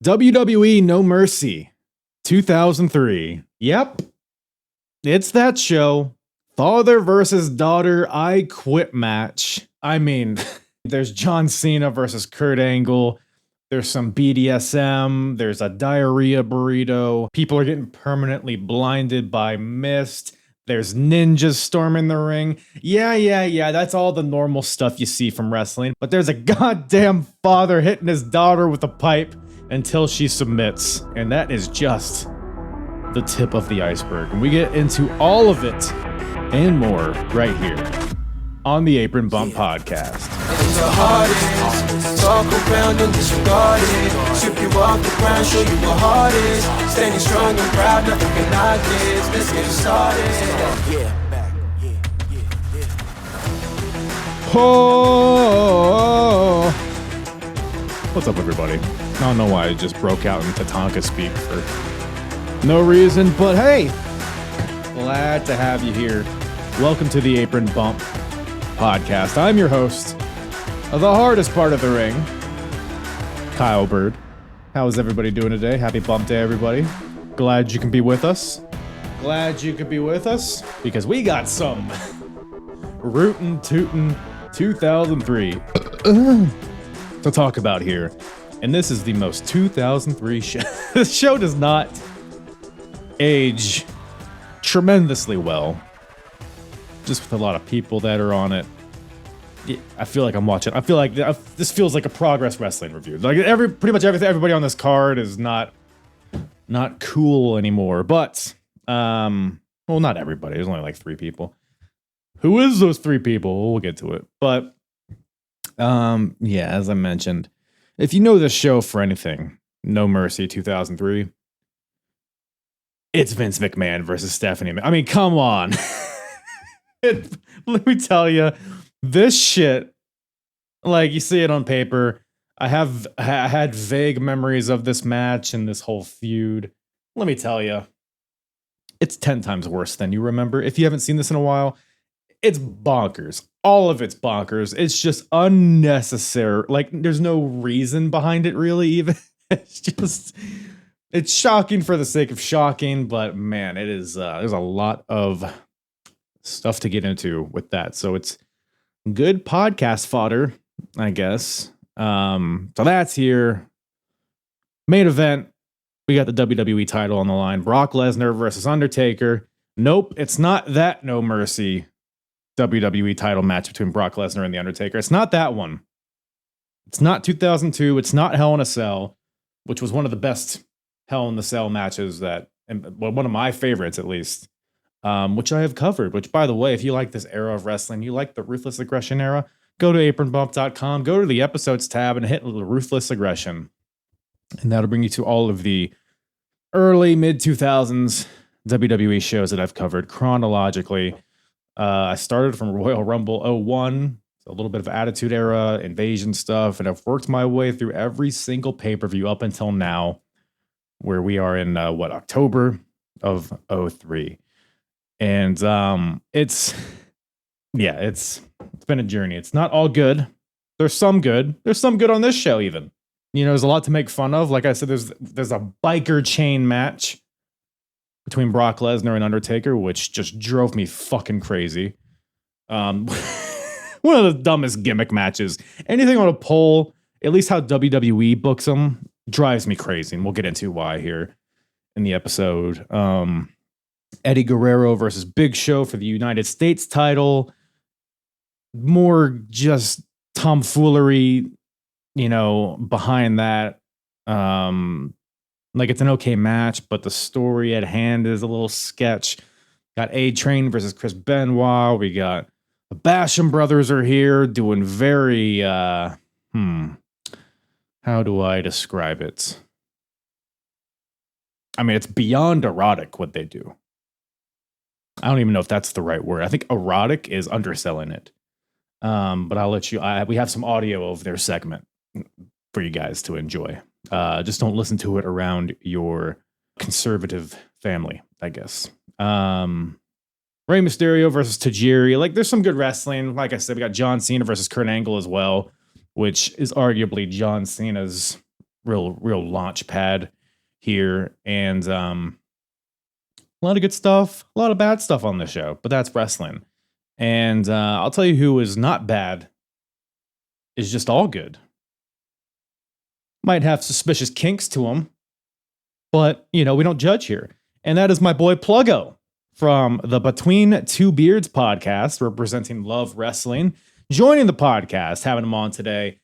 WWE No Mercy 2003. Yep, it's that show. Father versus daughter I quit match. I mean, there's John Cena versus Kurt Angle. There's some BDSM. There's a diarrhea burrito. People are getting permanently blinded by mist. There's ninjas storming the ring. Yeah. That's all the normal stuff you see from wrestling. But there's a goddamn father hitting his daughter with a pipe until she submits. And that is just the tip of the iceberg. And we get into all of it and more right here on the Apron Bump Podcast. In the hardest, talk around and disregard it. Strip you off the ground, show you what heart is. Standing strong and proud, nothing can knock this. Let's get started. Oh, what's up, everybody? I don't know why I just broke out into Tonka speak for no reason, but hey, glad to have you here. Welcome to the Apron Bump Podcast. I'm your host of the hardest part of the ring, Kyle Bird. How is everybody doing today? Happy Bump Day, everybody. Glad you can be with us. Because we got some rootin' tootin' 2003 to talk about here. And this is the most 2003 show. This show does not age tremendously well. Just with a lot of people that are on it. I feel like I'm watching. I feel like this feels like a Progress Wrestling review. Like pretty much everybody on this card is not cool anymore. But well, not everybody. There's only like 3 people. Who is those 3 people? We'll get to it. But yeah, as I mentioned, if you know this show for anything, No Mercy 2003, it's Vince McMahon versus Stephanie. I mean, come on. Let me tell you, this shit, like you see it on paper. I had vague memories of this match and this whole feud. Let me tell you, it's 10 times worse than you remember. If you haven't seen this in a while, it's bonkers. All of it's bonkers. It's just unnecessary. Like, there's no reason behind it, really, even. It's shocking for the sake of shocking, but man, it is, there's a lot of stuff to get into with that. So it's good podcast fodder, I guess. So that's here. Main event. We got the WWE title on the line. Brock Lesnar versus Undertaker. Nope, it's not that No Mercy WWE title match between Brock Lesnar and The Undertaker. It's not that one. It's not 2002. It's not Hell in a Cell, which was one of the best Hell in the Cell matches that, well, one of my favorites at least, which I have covered. Which, by the way, if you like this era of wrestling, you like the Ruthless Aggression era, go to apronbump.com, go to the episodes tab and hit Ruthless Aggression. And that'll bring you to all of the early, mid-2000s WWE shows that I've covered chronologically. I started from Royal Rumble 01, a little bit of Attitude Era, Invasion stuff, and I've worked my way through every single pay-per-view up until now, where we are in, October of 03. And it's been a journey. It's not all good. There's some good. There's some good on this show even. You know, there's a lot to make fun of. Like I said, there's a biker chain match between Brock Lesnar and Undertaker, which just drove me fucking crazy. One of the dumbest gimmick matches. Anything on a pole, at least how WWE books them, drives me crazy. And we'll get into why here in the episode. Eddie Guerrero versus Big Show for the United States title. More just tomfoolery, you know, behind that. Like, it's an okay match, but the story at hand is a little sketch. Got A-Train versus Chris Benoit. We got the Basham brothers are here doing very, how do I describe it? I mean, it's beyond erotic what they do. I don't even know if that's the right word. I think erotic is underselling it. But I'll let you, we have some audio of their segment for you guys to enjoy. Just don't listen to it around your conservative family, I guess. Rey Mysterio versus Tajiri. Like, there's some good wrestling. Like I said, we got John Cena versus Kurt Angle as well, which is arguably John Cena's real launch pad here, and a lot of good stuff, a lot of bad stuff on the show, but that's wrestling. And I'll tell you who is not bad, is just all good. Might have suspicious kinks to him, but we don't judge here. And that is my boy Pluggo from the Between Two Beards podcast, representing Love Wrestling, joining the podcast, having him on today.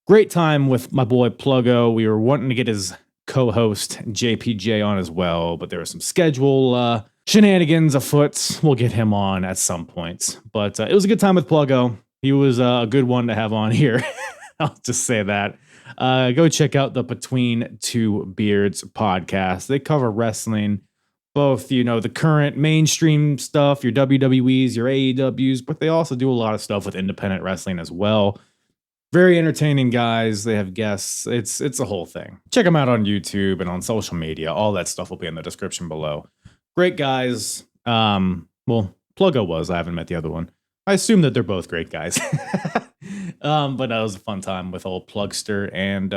Great time with my boy Pluggo. We were wanting to get his co-host JPJ on as well, but there was some schedule shenanigans afoot. We'll get him on at some point. But it was a good time with Pluggo. He was a good one to have on here. I'll just say that. Go check out the Between Two Beards podcast. They cover wrestling, both, the current mainstream stuff, your WWEs, your AEWs, but they also do a lot of stuff with independent wrestling as well. Very entertaining guys. They have guests. It's a whole thing. Check them out on YouTube and on social media. All that stuff will be in the description below. Great guys. Well, Pluggo was. I haven't met the other one. I assume that they're both great guys. But that was a fun time with old Plugster. And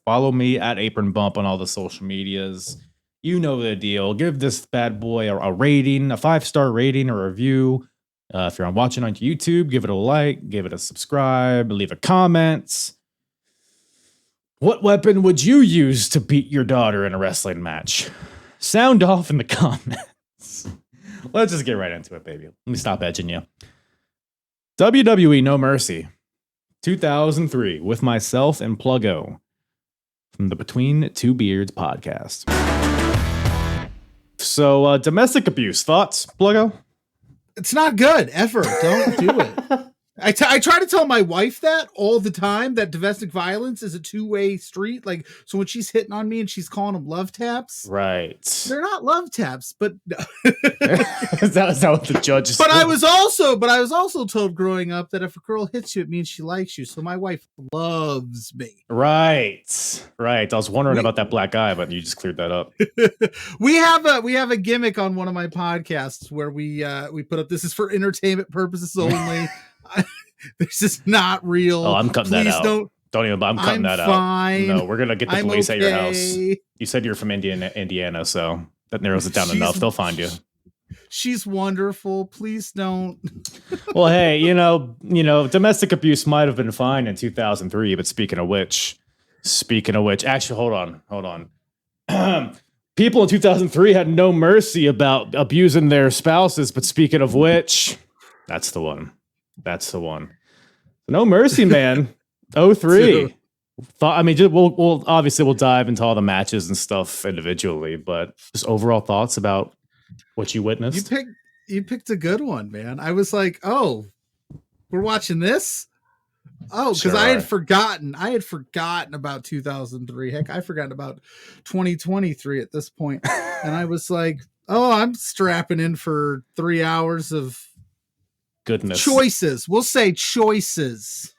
follow me at Apron Bump on all the social medias. You know the deal. Give this bad boy a rating, a 5-star rating or review. If you're watching on YouTube, give it a like, give it a subscribe, leave a comment. What weapon would you use to beat your daughter in a wrestling match? Sound off in the comments. Let's just get right into it, baby. Let me stop edging you. WWE No Mercy, 2003, with myself and Pluggo from the Between Two Beards podcast. So, domestic abuse, thoughts, Pluggo? It's not good ever. Don't do it. I try to tell my wife that all the time, that domestic violence is a two-way street. Like, so when she's hitting on me and she's calling them love taps, right? They're not love taps, but is that what the judge is? But I was also told growing up that if a girl hits you, it means she likes you. So my wife loves me. Right. I was wondering about that black eye, but you just cleared that up. we have a gimmick on one of my podcasts where we put up, this is for entertainment purposes only. This is not real. Oh, I'm cutting that out. Don't even. I'm cutting that fine. out. No, we're gonna get the police at your house. You said you're from Indiana, so that narrows it down enough. They'll find you. She's wonderful. Please don't. Well, hey, domestic abuse might have been fine in 2003, but speaking of which, actually, hold on. People in 2003 had no mercy about abusing their spouses, but speaking of which, that's the one. No Mercy, man. 03. We'll obviously dive into all the matches and stuff individually, but just overall thoughts about what you witnessed. You picked a good one, man. I was like, oh, we're watching this? Oh, because I had forgotten about 2003. Heck, I forgot about 2023 at this point. And I was like, oh, I'm strapping in for 3 hours of goodness. Choices. We'll say choices.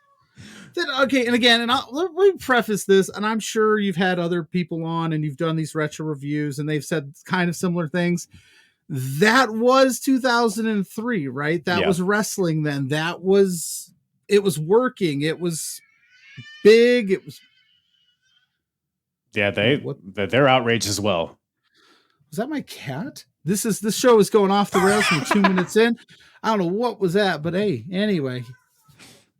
Okay, and again, let me preface this, and I'm sure you've had other people on and you've done these retro reviews and they've said kind of similar things. That was 2003, right? That was wrestling then. It was working. It was big. It was. Yeah, they're outraged as well. Was that my cat? This show is going off the rails from 2 minutes in. I don't know what was that, but hey, anyway.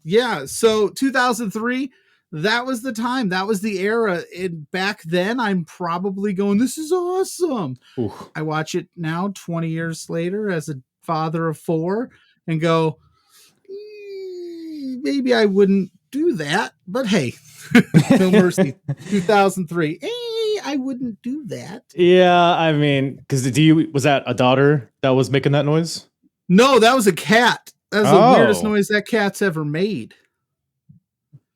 Yeah, so 2003, that was the time. That was the era. And back then, I'm probably going, this is awesome. Ooh. I watch it now, 20 years later, as a father of 4, and go, maybe I wouldn't do that. But hey, No Mercy, 2003. I wouldn't do that. Yeah, I mean, because was that a daughter that was making that noise? No, that was a cat. That's the weirdest noise that cat's ever made.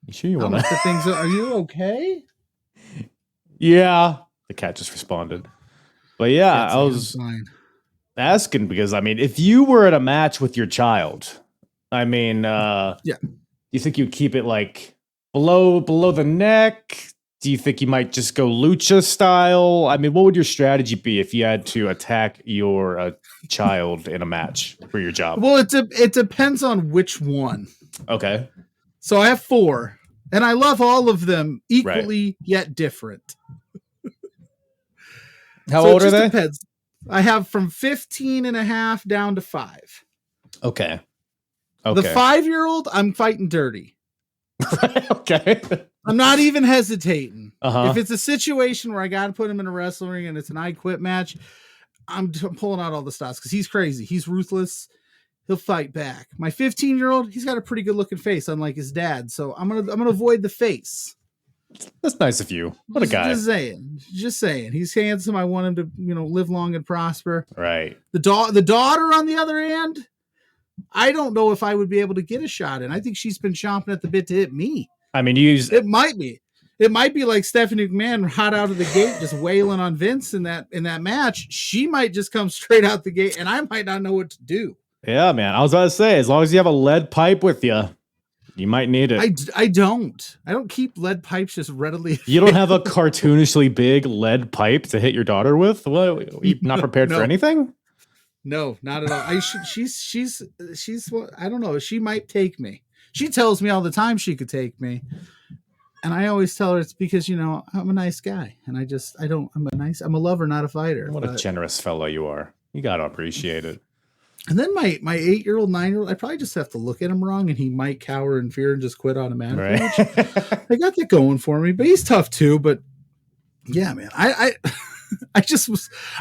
You sure you want to? Are you okay? Yeah, the cat just responded. But yeah, I was asking because if you were at a match with your child, do you think you'd keep it like below the neck? Do you think you might just go lucha style? What would your strategy be if you had to attack your child in a match for your job? Well, it depends on which one. Okay. So I have 4. And I love all of them equally, yet different. How old are they? Depends. I have from 15 and a half down to 5. Okay. The 5-year-old, I'm fighting dirty. Okay. I'm not even hesitating. Uh-huh. If it's a situation where I got to put him in a wrestling ring and it's an I quit match, I'm pulling out all the stops because he's crazy. He's ruthless. He'll fight back. My 15-year-old, he's got a pretty good looking face, unlike his dad. So I'm gonna avoid the face. That's nice of you. What a guy. Just saying. He's handsome. I want him to, live long and prosper. Right. The daughter, on the other hand, I don't know if I would be able to get a shot in. I think she's been chomping at the bit to hit me. I mean, it might be. It might be like Stephanie McMahon hot out of the gate, just wailing on Vince in that match. She might just come straight out the gate, and I might not know what to do. Yeah, man. I was about to say, as long as you have a lead pipe with you, you might need it. I don't keep lead pipes just readily. You don't have a cartoonishly big lead pipe to hit your daughter with? What? Are you not prepared for anything? No, not at all. She's I don't know. She might take me. She tells me all the time she could take me. And I always tell her it's because, I'm a nice guy. And I'm a lover, not a fighter. What a generous fellow you are. You got to appreciate it. And then my 8-year-old, 9-year-old, I probably just have to look at him wrong and he might cower in fear and just quit automatically. Right. I got that going for me, but he's tough too. But yeah, man, I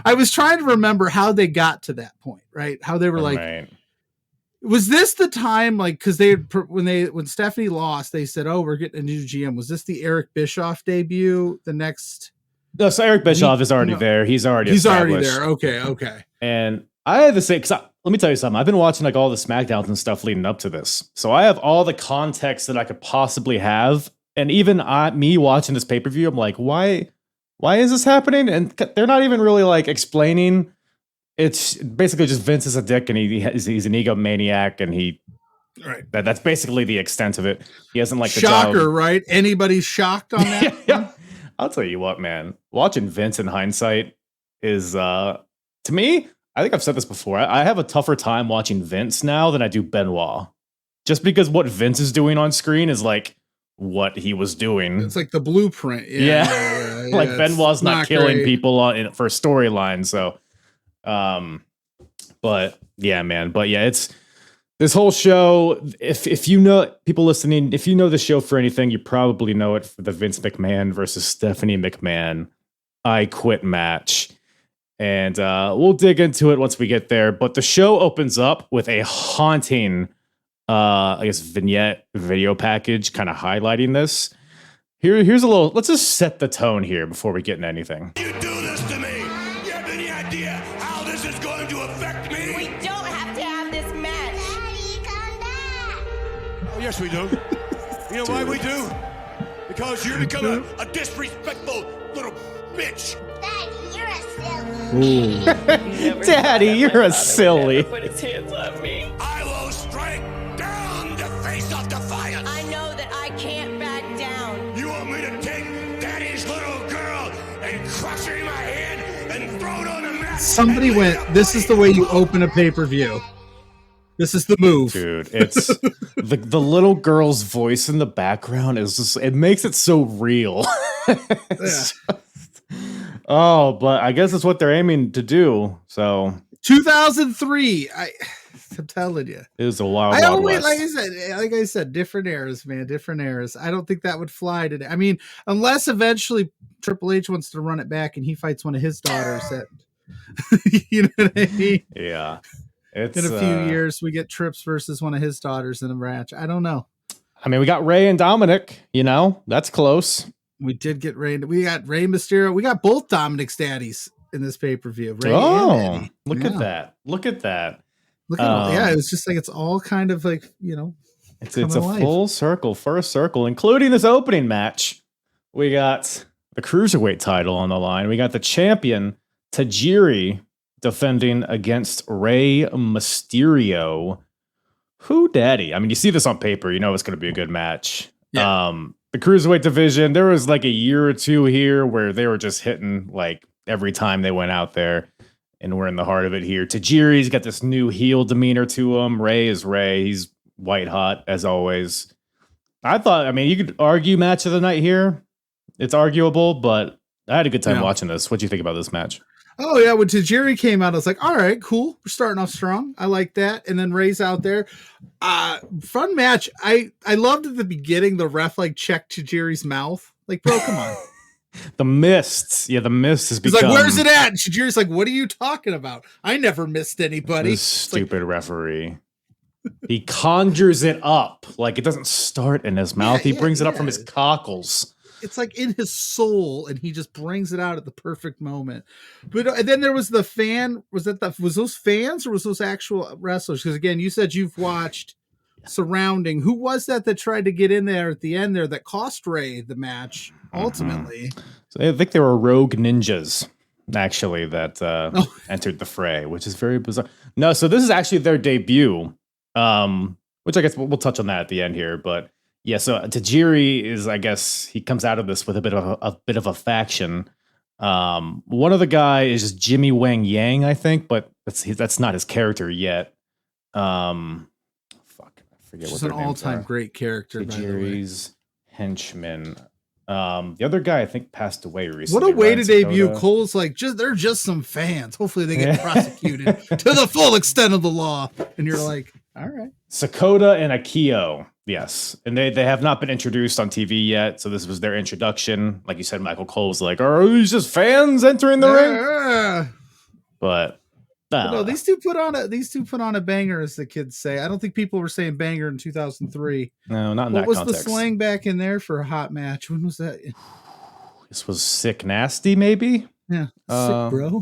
was trying to remember how they got to that point, right? How they were like, right. Was this the time, like, because when Stephanie lost, they said, "Oh, we're getting a new GM." Was this the Eric Bischoff debut? The next? No, so Eric Bischoff is already there. He's already there. Okay. And I had the same. Let me tell you something. I've been watching like all the SmackDowns and stuff leading up to this, so I have all the context that I could possibly have. And even me watching this pay-per-view, I'm like, why is this happening? And they're not even really like explaining. It's basically just Vince is a dick and he's an egomaniac and that's basically the extent of it. He hasn't like the shocker, job. Right? Anybody's shocked on that? Yeah. I'll tell you what, man. Watching Vince in hindsight is to me, I think I've said this before. I have a tougher time watching Vince now than I do Benoit. Just because what Vince is doing on screen is like what he was doing. It's like the blueprint. Yeah. Like Benoit's not killing people for storyline, so but yeah, man. But yeah, it's this whole show. If you know people listening, if you know the show for anything, you probably know it for the Vince McMahon versus Stephanie McMahon I Quit match. And we'll dig into it once we get there. But the show opens up with a haunting, vignette video package kind of highlighting this. Here's a little, let's just set the tone here before we get into anything. You do this to me. You have any idea how this is going to affect me? We don't have to have this match. Daddy, come back. Oh, yes, we do. You know why we do? Because you're becoming a disrespectful little bitch. Daddy, you're a silly. Daddy, you're a silly. Put his hands on me. I will strike down the face of defiance. I know that I can't back down. You want me to take Daddy's little girl and crush her in my hand and throw it on the mat? Somebody went, this is the way you open a pay-per-view. This is the move. Dude, it's the little girl's voice in the background is just, it makes it so real. Oh, but I guess it's what they're aiming to do. So 2003, I'm telling you, it was a wild west. Like I said, different eras, man, different eras. I don't think that would fly today. I mean, unless eventually Triple H wants to run it back and he fights one of his daughters. You know what I mean? Yeah. In a few years, we get Trips versus one of his daughters in a match. I don't know. I mean, we got Rey and Dominic. That's close. We did get Rey. We got Rey Mysterio. We got both Dominic's daddies in this pay-per-view. Rey and look at that. Look at that. Yeah, it was just like, it's all kind of like, it's a full circle, first circle, including this opening match. We got the Cruiserweight title on the line. We got the champion, Tajiri, defending against Rey Mysterio. Who daddy? I mean, you see this on paper, you know it's going to be a good match. Yeah. The Cruiserweight division, there was like a year or two here where they were just hitting like every time they went out there, and we're in the heart of it here. Tajiri's got this new heel demeanor to him. Rey is Rey. He's white hot as always. I thought, I mean, you could argue match of the night here. It's arguable, but I had a good time watching this. What do you think about this match? Oh yeah, when Tajiri came out, I was like, all right, cool. We're starting off strong. I like that. And then Ray's out there. Fun match. I loved at the beginning the ref like checked Tajiri's mouth. Like, bro, come on. The mist. Yeah, the mist has become... He's like, where's it at? And Tajiri's like, what are you talking about? I never missed anybody. This stupid referee. He conjures it up. Like, it doesn't start in his mouth. He brings it up from his cockles. It's like in his soul, and he just brings it out at the perfect moment. But and then there was the fan. Was those fans or was those actual wrestlers? Because again, you said you've watched Surrounding. Who was that tried to get in there at the end there that cost Ray the match ultimately? So I think they were rogue ninjas actually that entered the fray, which is very bizarre. No, so this is actually their debut, which I guess we'll touch on that at the end here, but. Yeah, so Tajiri is, I guess, he comes out of this with a bit of a faction. One of the guy is just Jimmy Wang Yang, I think, but that's not his character yet. I forget what an all-time great character. Tajiri's henchman. The other guy, I think, passed away recently. What a way to debut! Cole's like, they're just some fans. Hopefully, they get prosecuted to the full extent of the law. And you're like, all right. Sakota and Akio. Yes, and they have not been introduced on TV yet, so this was their introduction. Like you said, Michael Cole was like, "Are these just fans entering the ring?" But no, these two put on a banger, as the kids say. I don't think people were saying banger in 2003. No, not in that context. What was the slang back in there for a hot match? When was that? This was sick, nasty, maybe. Yeah, sick, bro.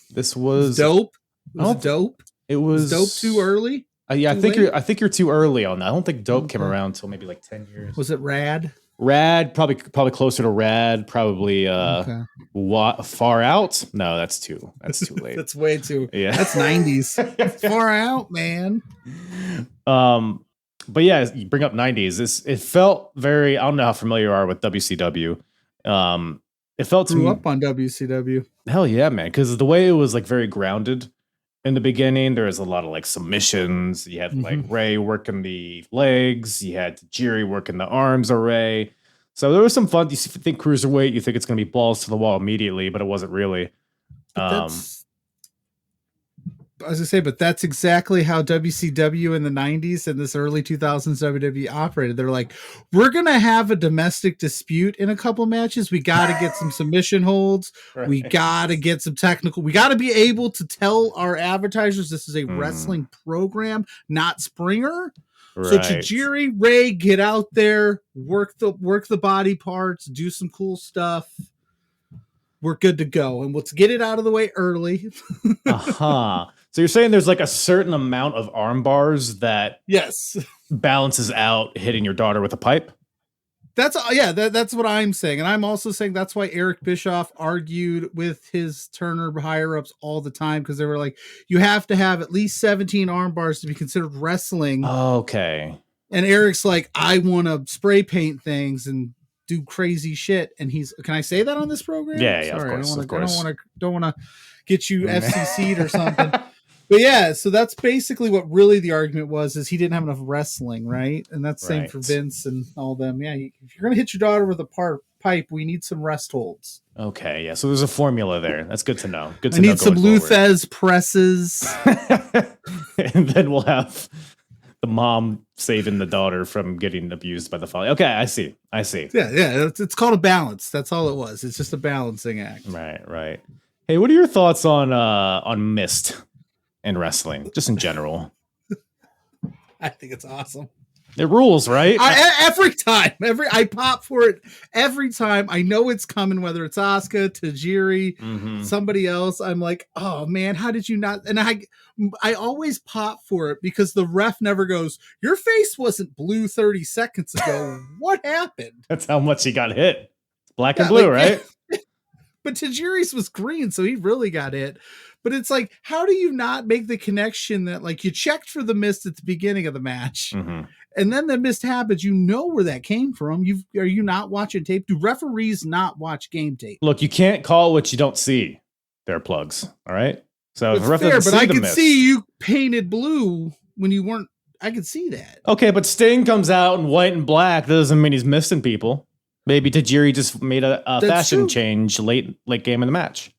This was dope. It was dope. It was dope too early. Yeah, I think you're too early on that. I don't think Dope came around until maybe like 10 years. Was it Rad? Rad, probably closer to Rad. Probably Far Out. No, that's too late. That's way too. Yeah, that's 90s. Far Out, man. But yeah, you bring up 90s. It felt very. I don't know how familiar you are with WCW. It felt grew up on WCW. Hell yeah, man! Because the way it was like very grounded. In the beginning, there was a lot of like submissions. You had like Ray working the legs. You had Tajiri working the arms of Ray. So there was some fun. You think cruiserweight, you think it's going to be balls to the wall immediately, but it wasn't really. I was gonna say, but that's exactly how WCW in the 90s and this early 2000s WWE operated. They're like, we're gonna have a domestic dispute in a couple matches. We got to get some submission holds. Right. We got to get some technical. We got to be able to tell our advertisers this is a wrestling program, not Springer. Right. So Tajiri, Ray, get out there, work the body parts, do some cool stuff. We're good to go, and let's get it out of the way early. So you're saying there's like a certain amount of arm bars that balances out hitting your daughter with a pipe? That's what I'm saying. And I'm also saying that's why Eric Bischoff argued with his Turner higher ups all the time, because they were like, you have to have at least 17 arm bars to be considered wrestling. Okay. And Eric's like, I want to spray paint things and do crazy shit. And can I say that on this program? Yeah, sorry, of course. I don't want to get you FCC'd or something. But yeah, so that's basically what really the argument was, is he didn't have enough wrestling, right? And that's same for Vince and all them. Yeah, if you're going to hit your daughter with a pipe, we need some rest holds. Okay, yeah, so there's a formula there. That's good to know. Good to I know need some Luthez presses. And then we'll have the mom saving the daughter from getting abused by the father. Okay, I see. Yeah, it's called a balance. That's all it was. It's just a balancing act. Right. Hey, what are your thoughts on Mist in wrestling, just in general? I think it's awesome. It rules, right? Every time, I pop for it every time. I know it's coming, whether it's Asuka, Tajiri, somebody else. I'm like, oh man, how did you not? And I always pop for it because the ref never goes, your face wasn't blue 30 seconds ago. What happened? That's how much he got hit. Black and blue, right? But Tajiri's was green, so he really got hit. But it's like, how do you not make the connection that, like, you checked for the mist at the beginning of the match, and then the mist happens? You know where that came from. Are you not watching tape? Do referees not watch game tape? Look, you can't call what you don't see. They're plugs, all right? So it's fair, but I could see you painted blue when you weren't I could see that. Okay, but Sting comes out in white and black. That doesn't mean he's missing people. Maybe Tajiri just made a fashion true. change late game in the match.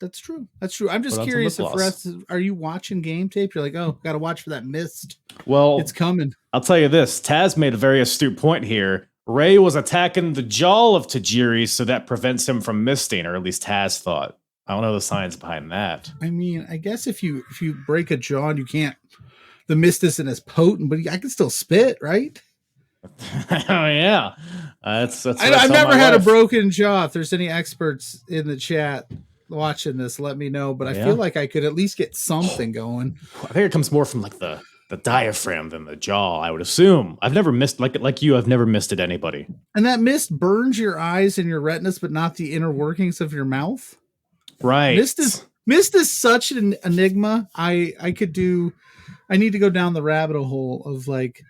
That's true. That's true. I'm just Put on some curious lip if gloss. are you watching game tape? You're like, oh, got to watch for that mist. Well, It's coming. I'll tell you this. Taz made a very astute point here. Ray was attacking the jaw of Tajiri, so that prevents him from misting, or at least Taz thought. I don't know the science behind that. I mean, I guess if you break a jaw and you can't, the mist isn't as potent, but I can still spit, right? Oh yeah, that's. I've never had a broken jaw. If there's any experts in the chat watching this, let me know. But I feel like I could at least get something going. I think it comes more from like the diaphragm than the jaw. I would assume. I've never missed like you. I've never missed it anybody. And that mist burns your eyes and your retinas, but not the inner workings of your mouth. Right. Mist is such an enigma. I need to go down the rabbit hole of like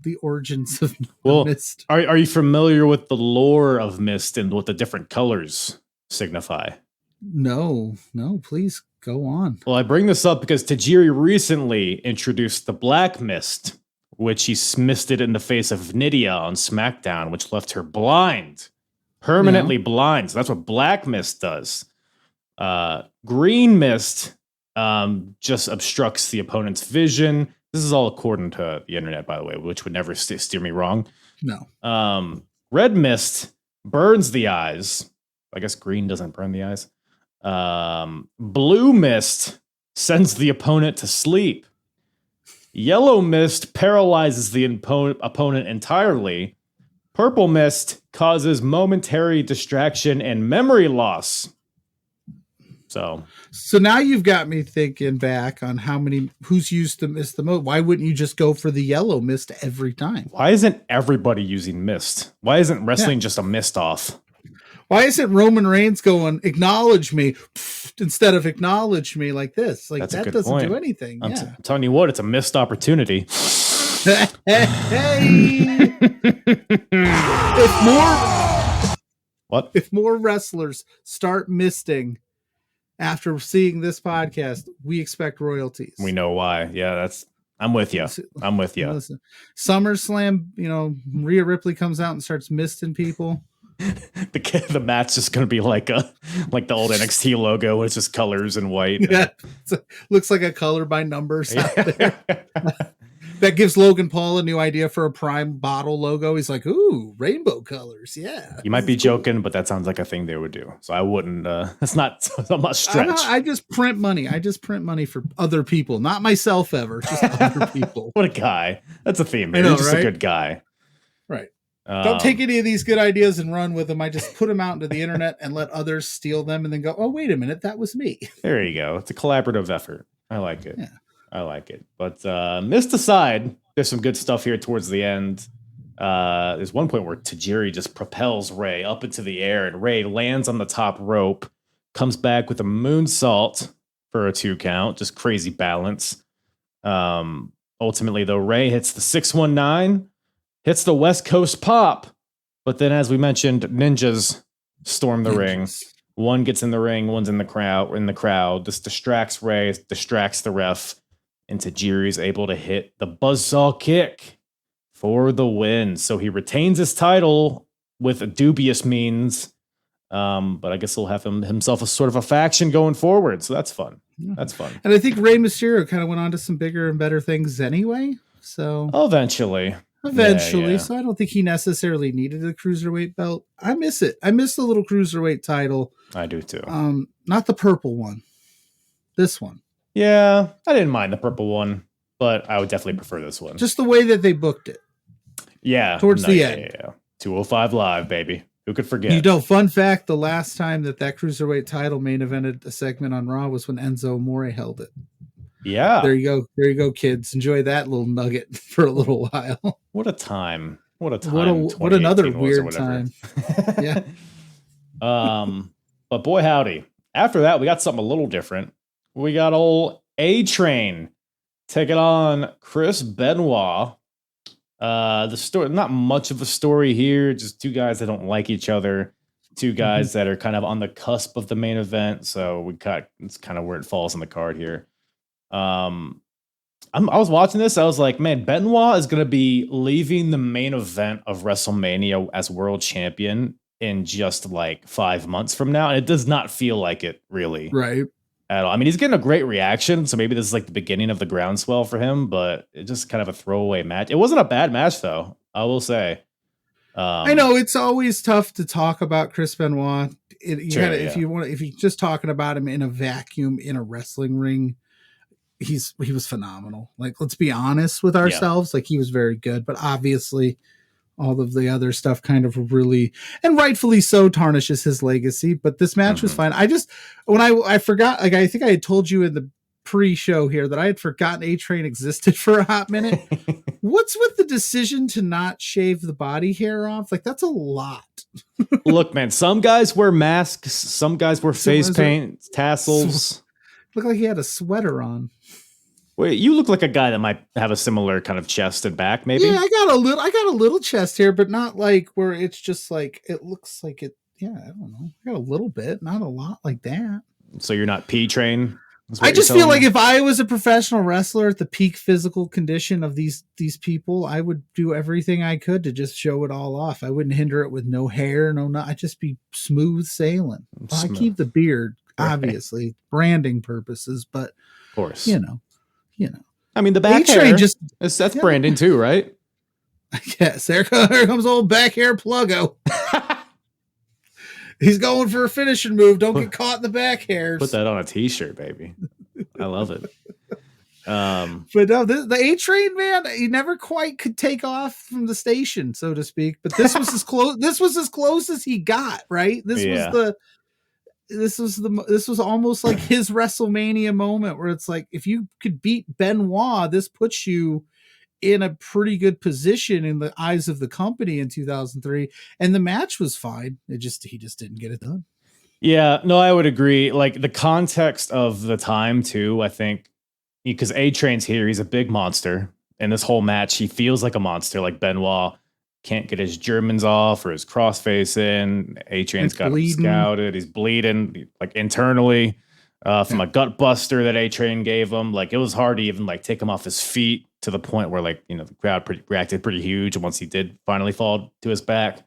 the origins of mist. Are you familiar with the lore of mist and what the different colors signify? No, please go on. Well, I bring this up because Tajiri recently introduced the black mist, which he misted in the face of Nydia on SmackDown, which left her blind, permanently blind. So that's what black mist does. Green mist just obstructs the opponent's vision. This is all according to the internet, by the way, which would never steer me wrong. No. Red mist burns the eyes. I guess green doesn't burn the eyes. Blue mist sends the opponent to sleep. Yellow mist paralyzes the opponent entirely. Purple mist causes momentary distraction and memory loss. So now you've got me thinking back on who's used the mist the most. Why wouldn't you just go for the yellow mist every time? why isn't everybody using mist? Why isn't wrestling just a mist off? Why isn't Roman Reigns going, acknowledge me, instead of acknowledge me like this? Like, That's a that good doesn't point. do anything. I'm telling you what, it's a missed opportunity. Hey! If more wrestlers start misting after seeing this podcast, we expect royalties. We know why. Yeah, I'm with you. I'm with you. Listen, SummerSlam, Rhea Ripley comes out and starts misting people. The match is going to be like the old NXT logo. It's just colors and white. Yeah, looks like a color by numbers out there. That gives Logan Paul a new idea for a Prime bottle logo. He's like, ooh, rainbow colors. Yeah. You might be joking, but that sounds like a thing they would do. So I wouldn't. That's not a much stretch. I just print money. I just print money for other people, not myself ever, just other people. What a guy. That's a theme. I know, You're just right? a good guy. Right. Don't take any of these good ideas and run with them. I just put them out into the internet and let others steal them and then go, oh, wait a minute. That was me. There you go. It's a collaborative effort. I like it. Yeah. I like it. But missed aside, there's some good stuff here towards the end. There's one point where Tajiri just propels Ray up into the air and Ray lands on the top rope, comes back with a moonsault for a 2 count. Just crazy balance. Ultimately, though, Ray hits the 619, hits the West Coast pop. But then, as we mentioned, ninjas storm the ring. One gets in the ring, one's in the crowd. This distracts Ray, distracts the ref. And Tajiri's able to hit the buzzsaw kick for the win. So he retains his title with dubious means. But I guess he'll have himself a sort of a faction going forward. So that's fun. That's fun. And I think Rey Mysterio kind of went on to some bigger and better things anyway. So Eventually. Yeah. So I don't think he necessarily needed a cruiserweight belt. I miss it. I miss the little cruiserweight title. I do too. Not the purple one. This one. Yeah, I didn't mind the purple one, but I would definitely prefer this one. Just the way that they booked it. Yeah. Towards the end. Yeah. 205 Live, baby. Who could forget? Fun fact, the last time that cruiserweight title main evented a segment on Raw was when Enzo Amore held it. Yeah. There you go, kids. Enjoy that little nugget for a little while. What a time. What a time. What another weird time. Yeah. But boy, howdy. After that, we got something a little different. We got old A-Train taking on Chris Benoit. The story, not much of a story here. Just 2 guys that don't like each other. 2 guys that are kind of on the cusp of the main event. So it's kind of where it falls on the card here. I was watching this. I was like, man, Benoit is going to be leaving the main event of WrestleMania as world champion in just like 5 months from now. And it does not feel like it really Right. at all. I mean, he's getting a great reaction. So maybe this is like the beginning of the groundswell for him, but it's just kind of a throwaway match. It wasn't a bad match though, I will say. I know it's always tough to talk about Chris Benoit. If you're just talking about him in a vacuum in a wrestling ring, he was phenomenal. Like, let's be honest with ourselves. Like, he was very good, but obviously all of the other stuff kind of really, and rightfully so, tarnishes his legacy. But this match was fine. I forgot, like, I think I had told you in the pre-show here that I had forgotten A-Train existed for a hot minute. What's with the decision to not shave the body hair off? Like, that's a lot. Look, man, some guys wear masks, some guys wear face paint, tassels. Looked like he had a sweater on. Wait, you look like a guy that might have a similar kind of chest and back, maybe? Yeah, I got a little chest hair, but not like where it's just like, it looks like it. Yeah, I don't know. I got a little bit, not a lot like that. So you're not P-Train? I just feel like if I was a professional wrestler at the peak physical condition of these people, I would do everything I could to just show it all off. I wouldn't hinder it with no hair, I'd just be smooth sailing. I keep the beard, obviously, branding purposes, but of course, you know. I mean, the back hair, that's branding too, right? Yes, there comes old back hair Pluggo. He's going for a finishing move. Don't get caught in the back hairs. Put that on a t-shirt, baby. I love it. But no, the A-Train, man, he never quite could take off from the station, so to speak. But this was as close. This was as close as he got. Right. This was almost like his WrestleMania moment, where it's like, if you could beat Benoit, this puts you in a pretty good position in the eyes of the company in 2003. And the match was fine. He just didn't get it done. Yeah, no, I would agree. Like, the context of the time too, I think, because A-Train's here, he's a big monster. And this whole match, he feels like a monster. Like, Benoit can't get his Germans off or his crossface in. A-Train's got him scouted. He's bleeding, like, internally from a gut buster that A-Train gave him. Like, it was hard to even like take him off his feet, to the point where, like, you know, the crowd reacted pretty huge once he did finally fall to his back.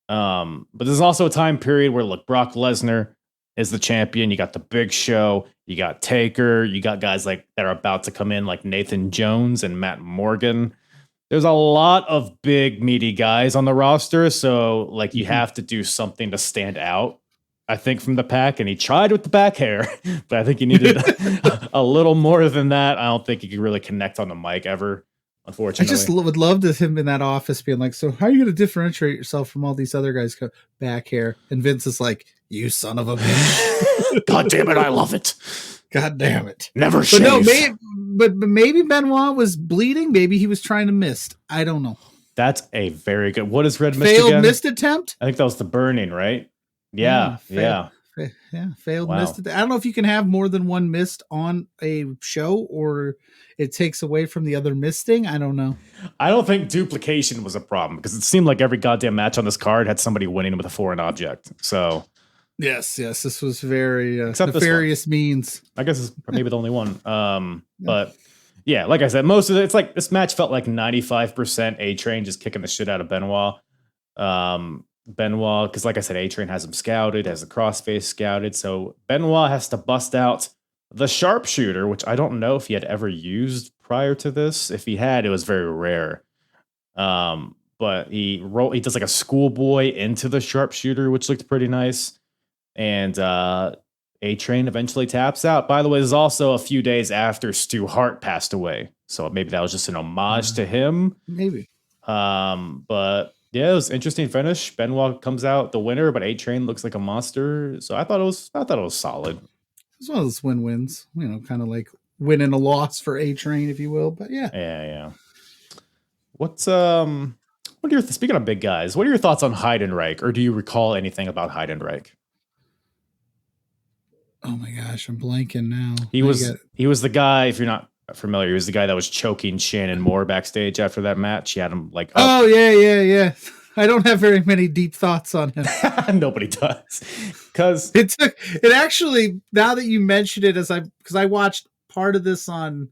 But there's also a time period where, look, Brock Lesnar is the champion. You got the Big Show, you got Taker, you got guys like that are about to come in, like Nathan Jones and Matt Morgan. There's a lot of big meaty guys on the roster, so like you have to do something to stand out, I think, from the pack. And he tried with the back hair, but I think he needed a little more than that. I don't think he could really connect on the mic ever, unfortunately. I just would love to him in that office being like, so how are you going to differentiate yourself from all these other guys? Back hair. And Vince is like, you son of a bitch. God damn it, I love it. God damn it. Never shave. But maybe Benoit was bleeding. Maybe he was trying to mist. I don't know. That's a very good. What is red mist failed again? Mist attempt? I think that was the burning, right? Yeah. Failed mist. I don't know if you can have more than one mist on a show, or it takes away from the other misting. I don't know. I don't think duplication was a problem, because it seemed like every goddamn match on this card had somebody winning with a foreign object. So yes, this was very nefarious means. I guess it's maybe the only one. But yeah, like I said, most of it, it's like this match felt like 95% A-Train just kicking the shit out of Benoit. Benoit, because like I said, A-Train has him scouted, has the crossface scouted, so Benoit has to bust out the sharpshooter, which I don't know if he had ever used prior to this. If he had, it was very rare. But he does like a schoolboy into the sharpshooter, which looked pretty nice. And A-Train eventually taps out. By the way, this is also a few days after Stu Hart passed away, so maybe that was just an homage to him. Maybe. But yeah, it was an interesting finish. Benoit comes out the winner, but A-Train looks like a monster. So I thought it was solid. As well as win-wins, kind of like win and a loss for A-Train, if you will. But yeah. Yeah. Speaking of big guys, what are your thoughts on Heidenreich, or do you recall anything about Heidenreich? Oh my gosh, I'm blanking now. He was the guy, if you're not familiar, he was the guy that was choking Shannon Moore backstage after that match. He had him like up. Oh yeah. I don't have very many deep thoughts on him. Nobody does. Because it actually, now that you mentioned it, because I watched part of this on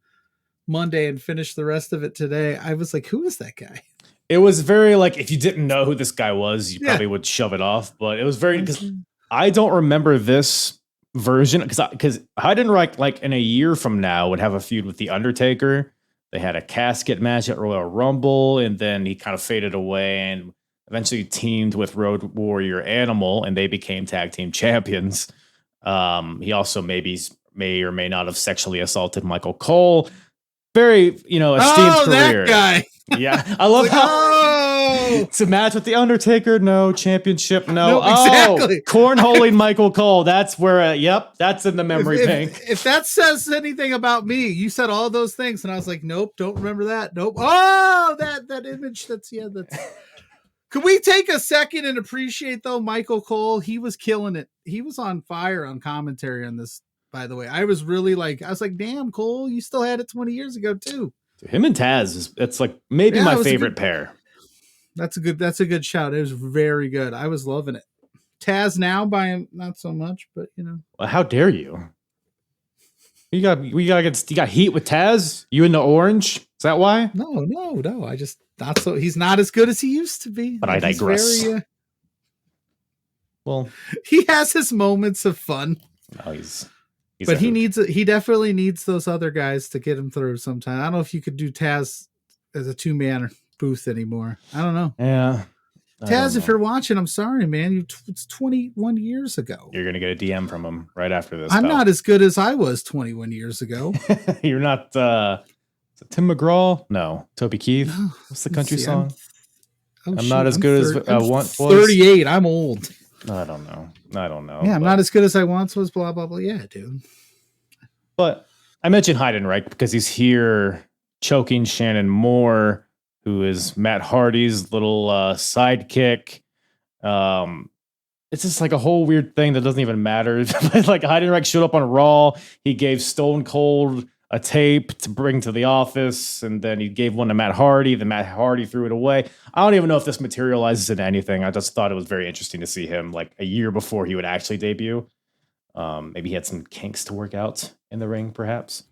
Monday and finished the rest of it today. I was like, who is that guy? It was very like, if you didn't know who this guy was, you Yeah. probably would shove it off. But it was very, because I don't remember this version, because Heidenreich, like in a year from now, would have a feud with The Undertaker. They had a casket match at Royal Rumble, and then he kind of faded away and eventually teamed with Road Warrior Animal, and they became tag team champions. He also may or may not have sexually assaulted Michael Cole. Very, esteemed career. That guy. Yeah, I love how it's a match with The Undertaker. No championship. No, exactly. Cornholing Michael Cole. That's where. Yep, that's in the memory bank. If that says anything about me, you said all those things, and I was like, nope, don't remember that. Nope. Oh, that image. That's. Could we take a second and appreciate though Michael Cole? He was killing it. He was on fire on commentary on this. By the way, I was like, damn, Cole, you still had it 20 years ago too. Him and Taz, it's like maybe my favorite pair. That's a good shout. It was very good. I was loving it. Taz now by him, not so much, but Well, how dare you? You got heat with Taz? You in the orange? Is that why? No. I just not so. He's not as good as he used to be. But I digress. Well, he has his moments of fun. No, he's but he definitely needs those other guys to get him through sometime. I don't know if you could do Taz as a 2-man booth anymore. I don't know. Yeah. Taz, if you're watching, I'm sorry, man. It's 21 years ago. You're going to get a DM from him right after this. I'm not as good as I was 21 years ago. You're not is it Tim McGraw? No. Toby Keith? No. What's the country song? I'm not as good as I once was. 38. I'm old. I don't know. Yeah, I'm not as good as I once was, blah, blah, blah. Yeah, dude. But I mentioned Heidenreich because he's here choking Shannon Moore, who is Matt Hardy's little sidekick. It's just like a whole weird thing that doesn't even matter. Like Heidenreich showed up on Raw. He gave Stone Cold a tape to bring to the office, and then he gave one to Matt Hardy. Then Matt Hardy threw it away. I don't even know if this materializes into anything. I just thought it was very interesting to see him like a year before he would actually debut. Maybe he had some kinks to work out in the ring, perhaps.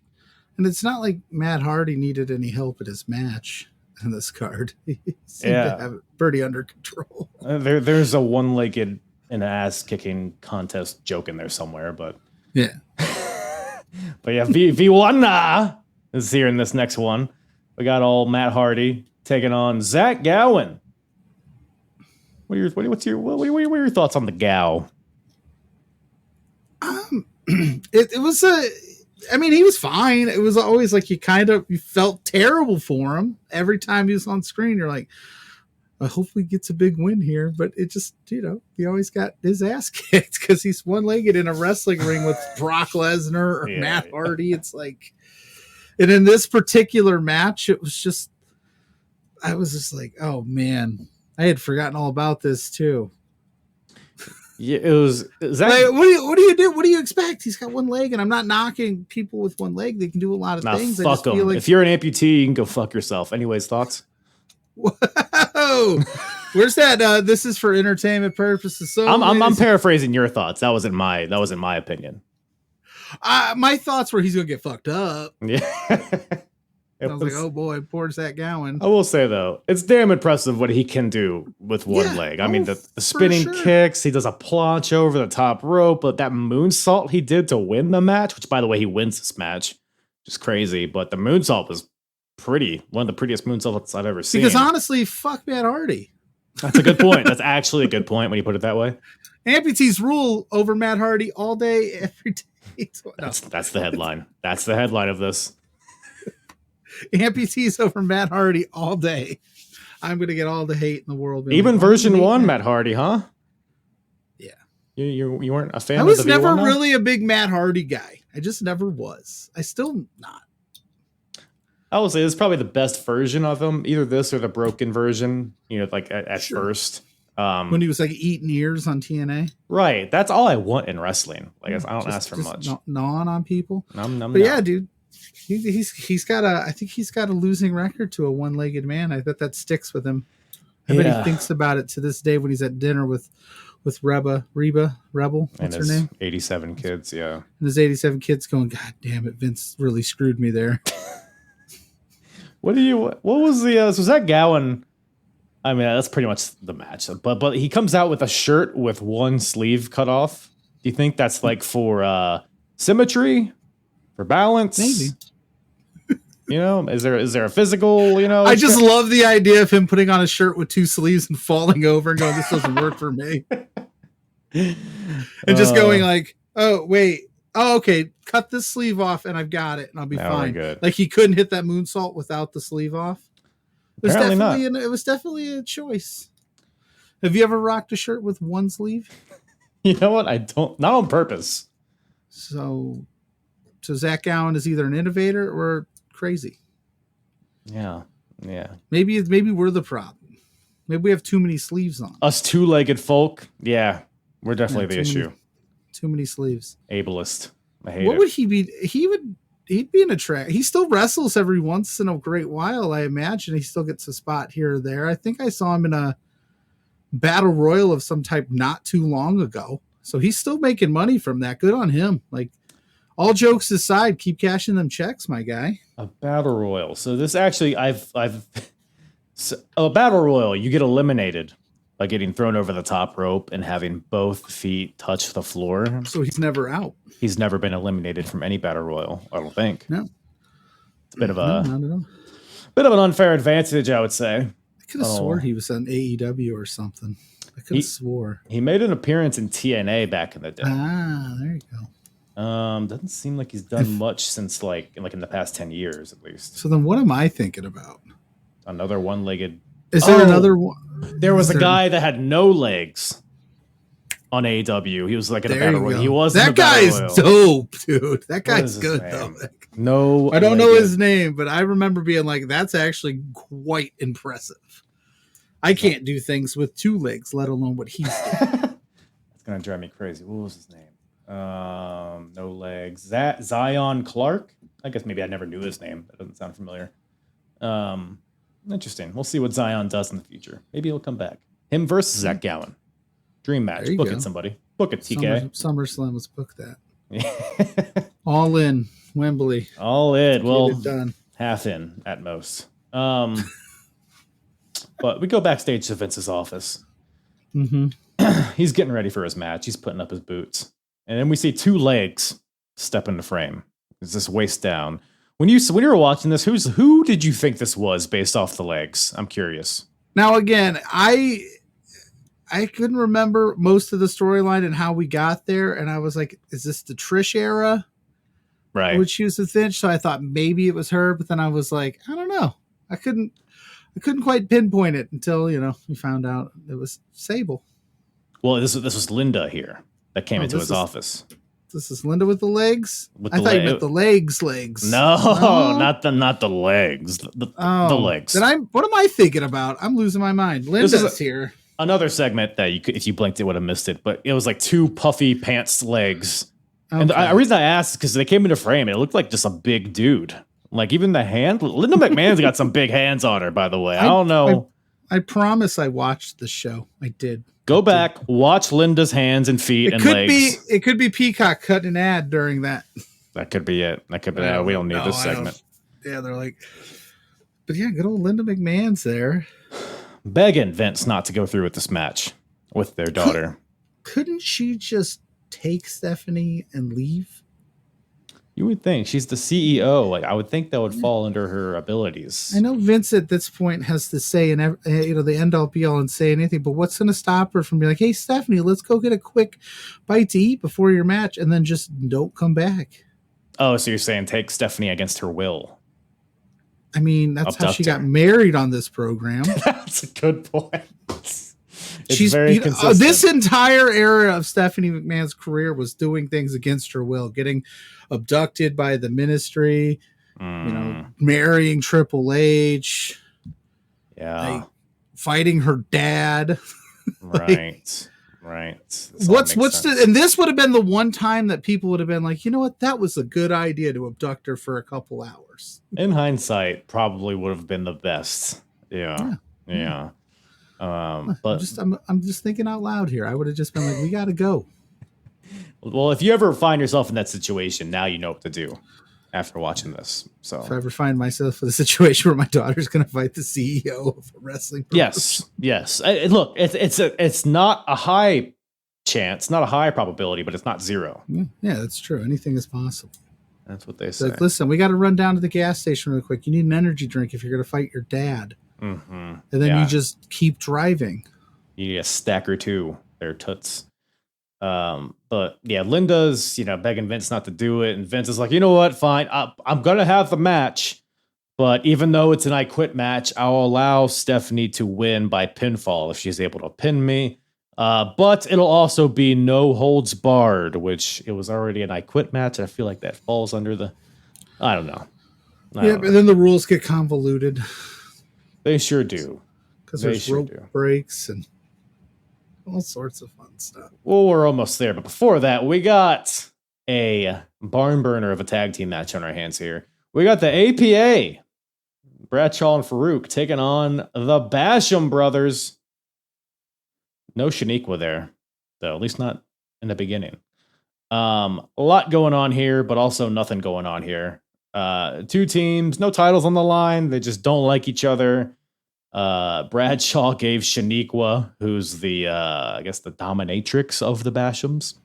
And it's not like Matt Hardy needed any help at his match in this card. He seemed to have it pretty under control. There's a one-legged and ass-kicking contest joke in there somewhere, but yeah. But yeah, V1 is here in this next one. We got all Matt Hardy taking on Zach Gowen. What are your thoughts on the Gow? It was he was fine. It was always like you felt terrible for him every time he was on screen. You're like, I hope he gets a big win here, but it just, he always got his ass kicked because he's one-legged in a wrestling ring with Brock Lesnar or Matt Hardy. It's like, and in this particular match, I was just like, oh man, I had forgotten all about this too. Yeah, it was. Like, what do you do? What do you expect? He's got one leg, and I'm not knocking people with one leg. They can do a lot of things. Fuck them. Like, if you're an amputee, you can go fuck yourself. Anyways, thoughts? Whoa, where's that? This is for entertainment purposes. So I'm paraphrasing your thoughts. That wasn't my opinion. My thoughts were he's gonna get fucked up. Yeah. I was like, oh boy, poor Zach Gowen. I will say though, it's damn impressive what he can do with one leg. I mean, the spinning kicks, he does a planche over the top rope, but that moonsault he did to win the match, which by the way, he wins this match, just crazy. But the moonsault was one of the prettiest moonsaults I've ever seen. Because honestly, fuck Matt Hardy. That's a good point. That's actually a good point when you put it that way. Amputees rule over Matt Hardy all day, every day. That's the headline. That's the headline of this. Amputees over Matt Hardy all day. I'm going to get all the hate in the world. Even version 1 Matt Hardy, huh? Yeah. You weren't a fan of I the was never V1 really a big Matt Hardy guy. I just never was. I still not. I will say this is probably the best version of him. Either this or the broken version, like at first. When he was like eating ears on TNA. Right. That's all I want in wrestling. Like I don't ask for much. Gnawing on people. But yeah, dude. He's got I think he's got a losing record to a one-legged man. I bet that sticks with him. I bet he thinks about it to this day when he's at dinner with Reba Rebel. What's her name? 87 kids, yeah. And his 87 kids going, God damn it, Vince really screwed me there. What was the so Zach Gowen? I mean, that's pretty much the match. But he comes out with a shirt with one sleeve cut off. Do you think that's like for symmetry, for balance? Maybe. You know, is there a physical? You know, I just love the idea of him putting on a shirt with two sleeves and falling over and going, "This doesn't work for me," and just going like, "Oh wait, oh okay, cut this sleeve off and I've got it and I'll be fine." Good. Like he couldn't hit that moonsault without the sleeve off. It was definitely a choice. Have you ever rocked a shirt with one sleeve? You know what? I don't. Not on purpose. So Zach Gowen is either an innovator or crazy. Yeah. Maybe we're the problem. Maybe we have too many sleeves on. Us two-legged folk. Yeah, we're definitely the issue. Too many sleeves. Ableist. I hate What it. would he be? He'd be in a track. He still wrestles every once in a great while. I imagine he still gets a spot here or there. I think I saw him in a battle royal of some type not too long ago. So he's still making money from that. Good on him. Like, all jokes aside, keep cashing them checks, my guy. A battle royal. So this actually, a battle royal. You get eliminated by getting thrown over the top rope and having both feet touch the floor. So he's never out. He's never been eliminated from any battle royal. I don't think. No. It's a bit of not at all. bit of an unfair advantage, I would say. I could have swore he was on AEW or something. I could have swore. He made an appearance in TNA back in the day. Ah, there you go. Doesn't seem like he's done much since like in the past 10 years at least. So then what am I thinking about? Another one-legged. Is there another one? There was a guy that had no legs on AEW. He was like in a battle royal. He was that guy's dope, dude. That guy's good though. No, I don't know his name, but I remember being like, that's actually quite impressive. I can't do things with two legs, let alone what he's doing. It's gonna drive me crazy. What was his name? No legs. Zion Clark. I guess maybe I never knew his name. That doesn't sound familiar. Interesting. We'll see what Zion does in the future. Maybe he'll come back. Him versus Zach Gowen. Dream match. Book it, somebody. Book it, TK. SummerSlam. Let's book that. All in Wembley. All in. Well, done. Half in at most. But we go backstage to Vince's office. Mm-hmm. He's getting ready for his match. He's putting up his boots. And then we see two legs step into frame. It's just waist down. When you were watching this, who did you think this was based off the legs? I'm curious. Now, again, I couldn't remember most of the storyline and how we got there. And I was like, is this the Trish era? Right. Would she was the Finch? So I thought maybe it was her, but then I was like, I don't know. I couldn't quite pinpoint it until, we found out it was Sable. Well, this was Linda here that came into his office. This is Linda with the legs? I thought you meant the legs. No, not the legs. The legs. Then what am I thinking about? I'm losing my mind. Linda's here. Another segment that if you blinked, it would have missed it. But it was like two puffy pants legs. Okay. And the reason I asked is because they came into frame and it looked like just a big dude. Like even the hand. Linda McMahon's got some big hands on her, by the way. I don't know. I promise I watched the show. I did. Go back, watch Linda's hands and feet and legs. It could be Peacock cutting an ad during that. That could be it. That could be. We don't need this segment. Yeah, they're like, but yeah, good old Linda McMahon's there, begging Vince not to go through with this match with their daughter. Couldn't she just take Stephanie and leave? You would think she's the CEO. Like I would think that would fall under her abilities. I know Vince at this point has to say, and the end all be all and say anything. But what's going to stop her from being like, "Hey, Stephanie, let's go get a quick bite to eat before your match," and then just don't come back? Oh, so you're saying take Stephanie against her will? I mean, that's how she got married on this program. That's a good point. She's very consistent. This entire era of Stephanie McMahon's career was doing things against her will, getting abducted by the ministry, marrying Triple H, fighting her dad. Right. And this would have been the one time that people would have been like, you know what, that was a good idea to abduct her for a couple hours. In hindsight, probably would have been the best. Yeah. But I'm just thinking out loud here. I would have just been like, we got to go. Well, if you ever find yourself in that situation, now you know what to do. after watching this. So if I ever find myself in a situation where my daughter's going to fight the CEO of a wrestling promotion. yes. Look, it's not a high chance, not a high probability, but it's not zero. Yeah, that's true. Anything is possible. That's what they say. Like, listen, we got to run down to the gas station real quick. You need an energy drink if you're going to fight your dad. Mm-hmm. And then you just keep driving. You need a stack or two. They're toots. But yeah, Linda's, begging Vince not to do it. And Vince is like, you know what? Fine. I'm going to have the match. But even though it's an I quit match, I'll allow Stephanie to win by pinfall if she's able to pin me. But it'll also be no holds barred, which it was already an I quit match. I feel like that falls under the, I don't know. But then the rules get convoluted. They sure do. Because there's rope breaks and all sorts of fun stuff. Well, we're almost there. But before that, we got a barn burner of a tag team match on our hands here. We got the APA, Bradshaw and Farouk, taking on the Basham brothers. No Shaniqua there, though, at least not in the beginning. A lot going on here, but also nothing going on here. Two teams, no titles on the line. They just don't like each other. Bradshaw gave Shaniqua, who's the, I guess, the dominatrix of the Bashams.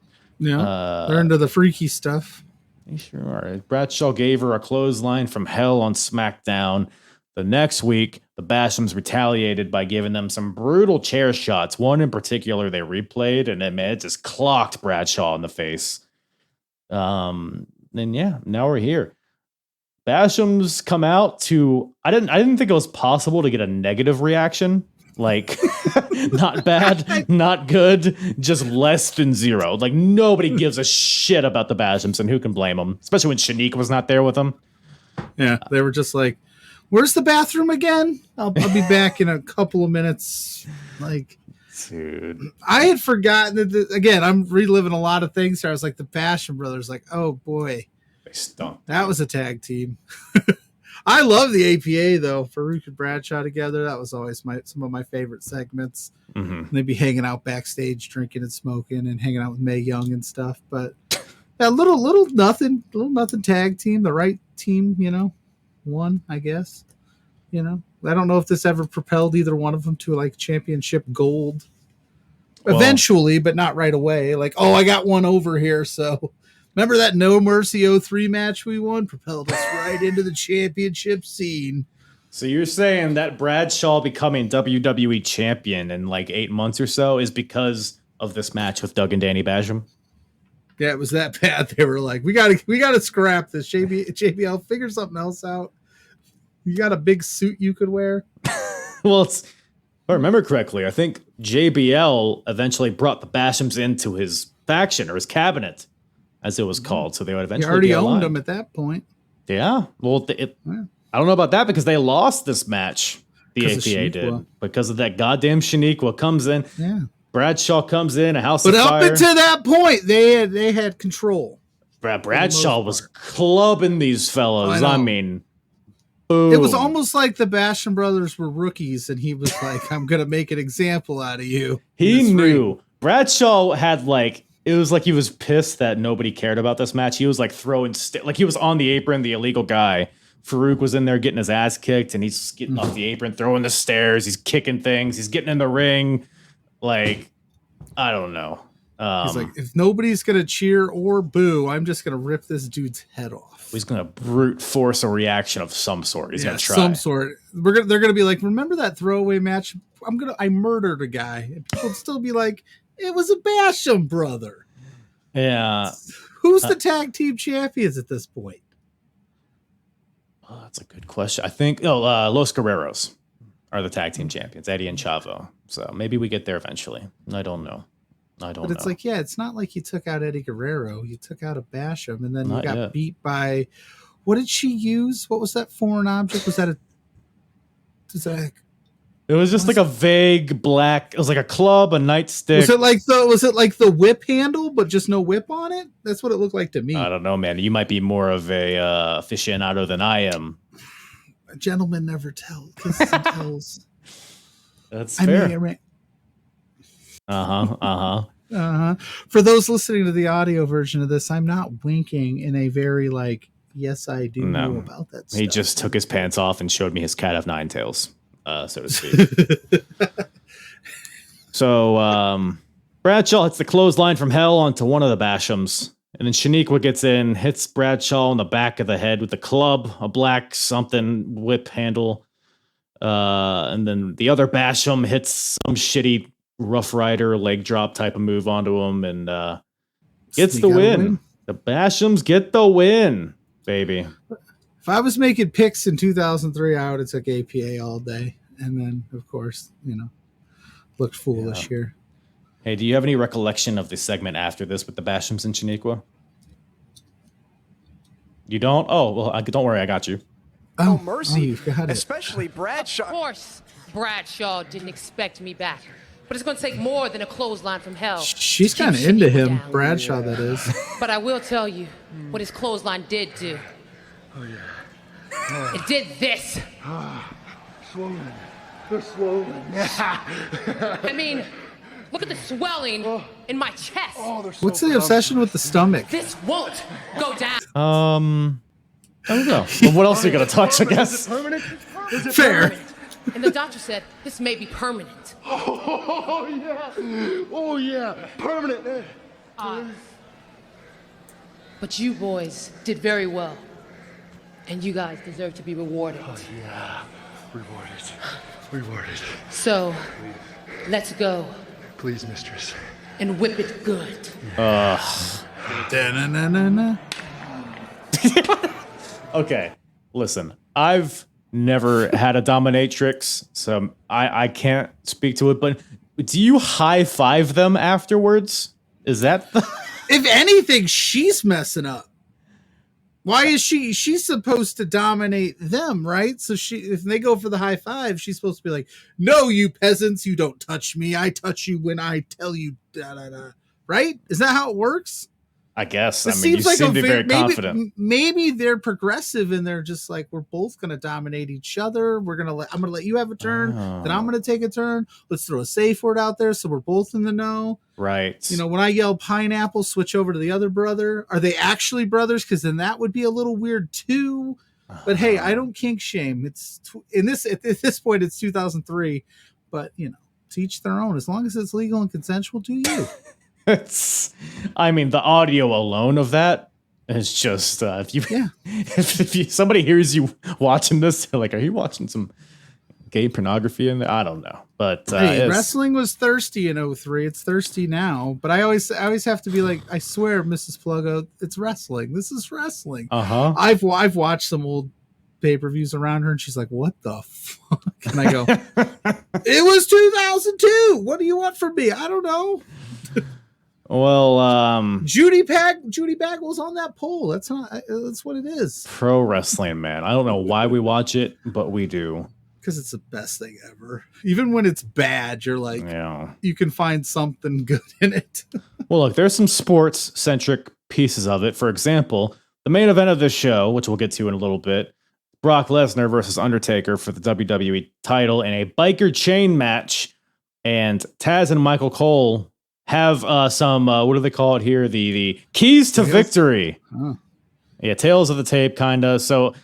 Yeah, they're into the freaky stuff. They sure are. Bradshaw gave her a clothesline from hell on SmackDown. The next week, the Bashams retaliated by giving them some brutal chair shots. One in particular they replayed, and it just clocked Bradshaw in the face. And yeah, now we're here. Bashams come out to, I didn't think it was possible to get a negative reaction. Like, not bad, not good, just less than zero. Like, nobody gives a shit about the Bashams, and who can blame them? Especially when Shanique was not there with them. Yeah, they were just like, where's the bathroom again? I'll be back in a couple of minutes. Like, dude, I had forgotten that. Again, I'm reliving a lot of things here. I was like, the Basham brothers, like, oh boy, they stunk. That was a tag team. I love the APA though. Farouk and Bradshaw together. That was always some of my favorite segments. Mm-hmm. They'd be hanging out backstage, drinking and smoking, and hanging out with Mae Young and stuff. But yeah, little nothing tag team. The right team, won, I guess. I don't know if this ever propelled either one of them to like championship gold. Eventually, but not right away. Like, oh, I got one over here. So remember that No Mercy 03 match we won? Propelled us right into the championship scene. So you're saying that Bradshaw becoming WWE champion in like 8 months or so is because of this match with Doug and Danny Basham? Yeah, it was that bad. They were like, we gotta scrap this. JBL, figure something else out. You got a big suit you could wear? Well, if I remember correctly, I think JBL eventually brought the Bashams into his faction or his cabinet, as it was called. So they would eventually already owned them at that point. Yeah. Well, I don't know about that because they lost this match. The APA did because of that goddamn Shaniqua comes in. Yeah. Bradshaw comes in, a house of fire. But up until that point, they had control. Bradshaw was clubbing these fellas. I mean, boom. It was almost like the Basham brothers were rookies, and he was like, I'm going to make an example out of you. He knew. Ring. Bradshaw had it was like he was pissed that nobody cared about this match. He was like throwing, like he was on the apron, the illegal guy. Farouk was in there getting his ass kicked, and he's getting off the apron, throwing the stairs. He's kicking things. He's getting in the ring. Like, I don't know. He's like, if nobody's going to cheer or boo, I'm just going to rip this dude's head off. He's going to brute force a reaction of some sort. He's going to try. Some sort. They're going to be like, remember that throwaway match? I murdered a guy. And people would still be like, it was a Basham brother. Yeah. Who's the tag team champions at this point? Oh, that's a good question. I think, Los Guerreros are the tag team champions, Eddie and Chavo. So maybe we get there eventually. I don't know. But it's like, yeah, it's not like you took out Eddie Guerrero. You took out a Basham, and then you got beat by, what did she use? What was that foreign object? Was that it was just like a vague black, it was like a club, a nightstick. Was it like the whip handle, but just no whip on it? That's what it looked like to me. I don't know, man. You might be more of a aficionado than I am. A gentleman never tells. That's fair. For those listening to the audio version of this, I'm not winking in a very yes, I do No. know about that stuff. He just took his pants off and showed me his cat of nine tails, so to speak. So Bradshaw hits the clothesline from hell onto one of the Bashams. And then Shaniqua gets in, hits Bradshaw in the back of the head with a club, a black something whip handle. And then the other Basham hits some shitty Rough Rider leg drop type of move onto him and gets Sneak the out a win. The Bashams get the win, baby. If I was making picks in 2003, I would have took APA all day. And then, of course, looked foolish here. Hey, do you have any recollection of the segment after this with the Bashams and Shaniqua? You don't? Oh, well, don't worry, I got you. No mercy, you've got it. especially Bradshaw. Of course, Bradshaw didn't expect me back. But it's going to take more than a clothesline from hell. She's to keep kind of into Shaniqua him, down. Bradshaw, that is. But I will tell you what his clothesline did do. Oh yeah. It did this. Swollen. They're swollen. I mean, look at the swelling in my chest. Oh, they're so What's the obsession with the stomach? This won't go down. I don't know. Well, what else are you going to touch, I guess? permanent? Is it Fair. permanent? And the doctor said this may be permanent. Oh yeah. Oh yeah. Permanent. But you boys did very well. And you guys deserve to be rewarded. Yeah. Rewarded. So, let's go Please, mistress. and whip it good. Da-na-na-na-na. Okay, listen. I've never had a dominatrix, so I can't speak to it, but do you high-five them afterwards? Is that the... If anything, she's messing up. Why is she's supposed to dominate them, right? So if they go for the high five, she's supposed to be like, no, you peasants, you don't touch me. I touch you when I tell you, da-da-da. Right? Is that how it works? I guess. It I mean, you seem to be very confident. Maybe they're progressive and they're just like, we're both going to dominate each other. I'm going to let you have a turn. Then I'm going to take a turn. Let's throw a safe word out there so we're both in the know. Right. When I yell pineapple, switch over to the other brother. Are they actually brothers? Because then that would be a little weird too. But hey, I don't kink shame. It's at this point, it's 2003. But to each their own. As long as it's legal and consensual, do you? I mean, the audio alone of that is just if somebody hears you watching this, they're like, "Are you watching some gay pornography?" In there? I don't know, but wrestling was thirsty in 03. It's thirsty now, but I always have to be like, I swear, Mrs. Pluggo, it's wrestling. This is wrestling. I've watched some old pay-per-views around her, and she's like, "What the fuck?" And I go, "It was 2002. What do you want from me? I don't know." Well, Judy Bagwell's on that pole. That's what it is. Pro wrestling, man. I don't know why we watch it, but we do. Because it's the best thing ever. Even when it's bad, you're like, you can find something good in it. Well, look, there's some sports-centric pieces of it. For example, the main event of this show, which we'll get to in a little bit, Brock Lesnar versus Undertaker for the WWE title in a biker chain match. And Taz and Michael Cole have some, what do they call it here? The keys to victory. Yeah, tails of the tape, kind of. So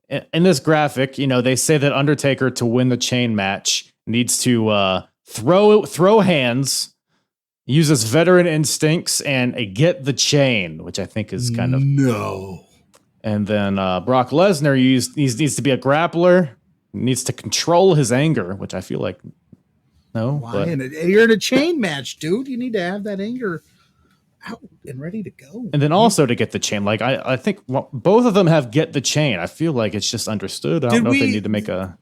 in this graphic, they say that Undertaker, to win the chain match, needs to throw hands, use his veteran instincts, and get the chain, which I think is kind of... No. And then Brock Lesnar needs to be a grappler, needs to control his anger, which I feel like... No, why? You're in a chain match, dude. You need to have that anger out and ready to go. And then also to get the chain, like I think both of them have get the chain. I feel like it's just understood. I don't know if they need to make a.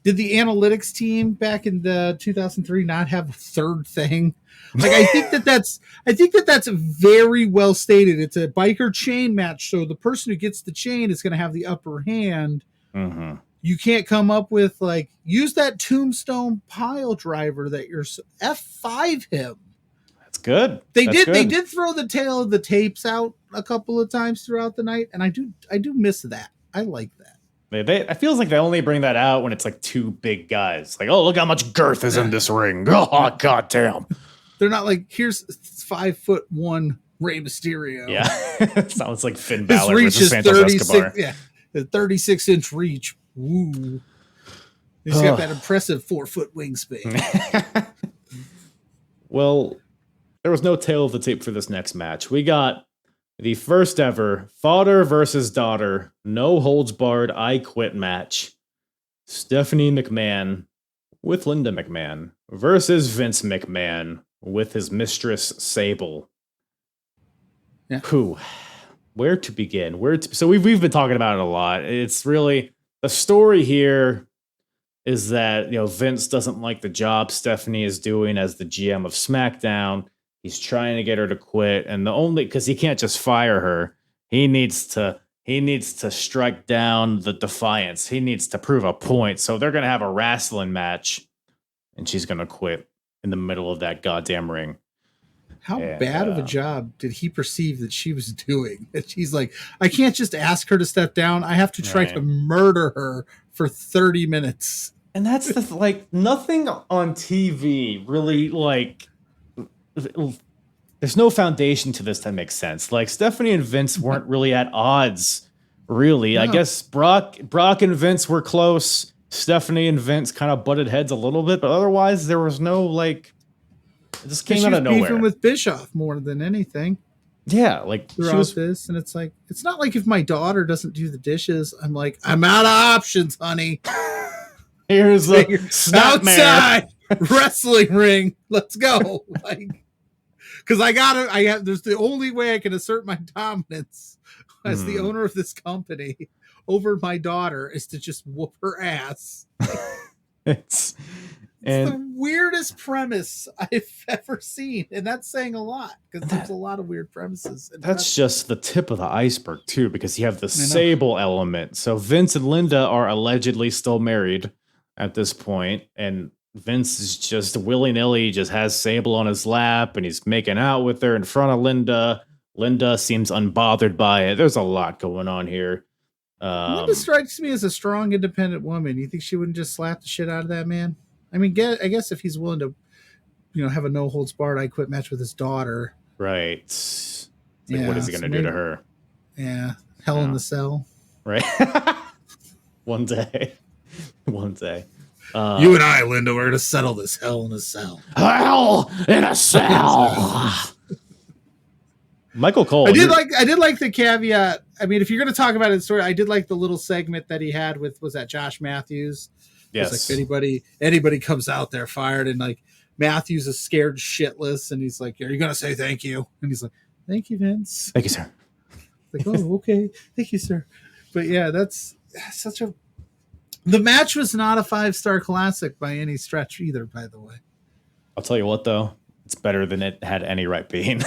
Did the analytics team back in the 2003 not have a third thing? Like I think that's very well stated. It's a biker chain match, so the person who gets the chain is going to have the upper hand. Mm-hmm. You can't come up with use that tombstone pile driver that you're F5 him. That's good. They did throw the tail of the tapes out a couple of times throughout the night, and I do miss that. I like that. It feels like they only bring that out when it's like two big guys. Like, oh, look how much girth is in this ring. Oh, goddamn. They're not like, here's 5'1" Rey Mysterio. Yeah. Sounds like Finn His Balor reach versus is Santos 36. Escobar. Yeah, a 36-inch reach. Woo. He's got that impressive 4-foot wingspan. Well, there was no tail of the tape for this next match. We got the first ever father versus daughter, no holds barred, I quit match. Stephanie McMahon with Linda McMahon versus Vince McMahon with his mistress Sable. Yeah. Where to begin? So we've been talking about it a lot. It's really the story here is that Vince doesn't like the job Stephanie is doing as the GM of SmackDown. He's trying to get her to quit, and because he can't just fire her, he needs to strike down the defiance. He needs to prove a point. So they're gonna have a wrestling match, and she's gonna quit in the middle of that goddamn ring. How bad of a job did he perceive that she was doing? That she's like, I can't just ask her to step down. I have to try to murder her for 30 minutes. And that's nothing on TV really there's no foundation to this that makes sense. Like Stephanie and Vince weren't really at odds, really. No. I guess Brock and Vince were close. Stephanie and Vince kind of butted heads a little bit, but otherwise there was no it just came out of nowhere. Beefing with Bischoff more than anything. Yeah, throughout this, and it's not like if my daughter doesn't do the dishes, I'm like, I'm out of options, honey. Here's a outside wrestling ring. Let's go. Because there's the only way I can assert my dominance as the owner of this company over my daughter is to just whoop her ass. It's the weirdest premise I've ever seen, and that's saying a lot because there's a lot of weird premises. That's just the tip of the iceberg too, because you have the Sable element. So Vince and Linda are allegedly still married at this point, and Vince is just willy-nilly just has Sable on his lap, and he's making out with her in front of Linda. Linda seems unbothered by it. There's a lot going on here. Linda strikes me as a strong, independent woman. You think she wouldn't just slap the shit out of that man? I mean, I guess if he's willing to, have a no holds barred I quit match with his daughter. Right. What is he going to do to her? Yeah. Hell in the cell. Right. One day. You and I, Linda, we're going to settle this hell in a cell. Hell in a cell. Michael Cole. I did like the caveat. I mean, if you're going to talk about it in story, I did like the little segment that he had was that Josh Matthews. Yes. If anybody comes out there fired, and Matthews is scared shitless, and he's like, "Are you going to say thank you?" And he's like, "Thank you, Vince." Thank you, sir. Oh, okay. Thank you, sir. But yeah, that's such a. The match was not a 5-star classic by any stretch either. By the way, I'll tell you what, though. It's better than it had any right being.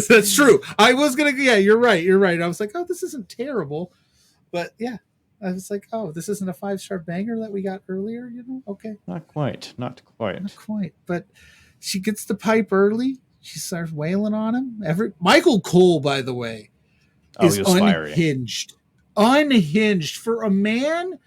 That's true. I was going to, you're right. I was like, oh, this isn't terrible. But yeah, I was like, oh, this isn't a 5-star banger that we got earlier, Okay. Not quite. But she gets the pipe early. She starts wailing on him. Michael Cole, by the way, is unhinged. Unhinged for a man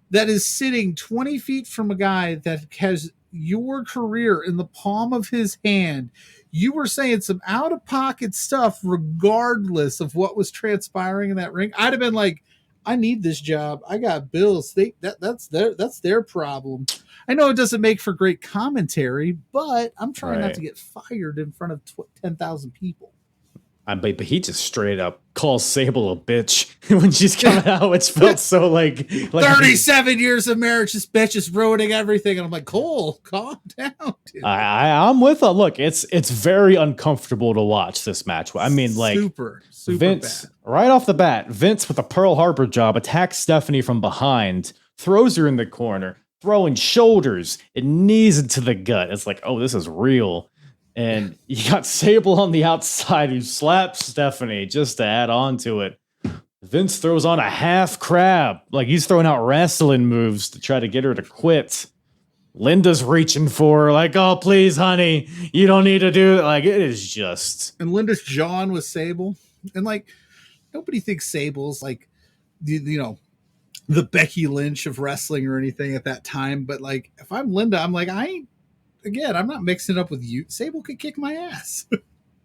that is sitting 20 feet from a guy that has your career in the palm of his hand. You were saying some out-of-pocket stuff regardless of what was transpiring in that ring. I'd have been like, I need this job. I got bills. That's their problem. I know it doesn't make for great commentary, but I'm trying not to get fired in front of 10,000 people. But he just straight up calls Sable a bitch when she's coming out, which felt so like 37 years of marriage. This bitch is ruining everything, and I'm like, Cole, calm down, dude. I'm with her. Look, it's very uncomfortable to watch this match. I mean, super Vince bad. Right off the bat. Vince with a Pearl Harbor job attacks Stephanie from behind, throws her in the corner, throwing shoulders and knees into the gut. It's like, oh, this is real. And you got Sable on the outside who slaps Stephanie just to add on to it. Vince throws on a half crab. He's throwing out wrestling moves to try to get her to quit. Linda's reaching for her oh, please, honey. You don't need to do it. It is just. And Linda's jawing with Sable. And nobody thinks Sable's the Becky Lynch of wrestling or anything at that time. But if I'm Linda, I'm like, I'm not mixing it up with you. Sable could kick my ass.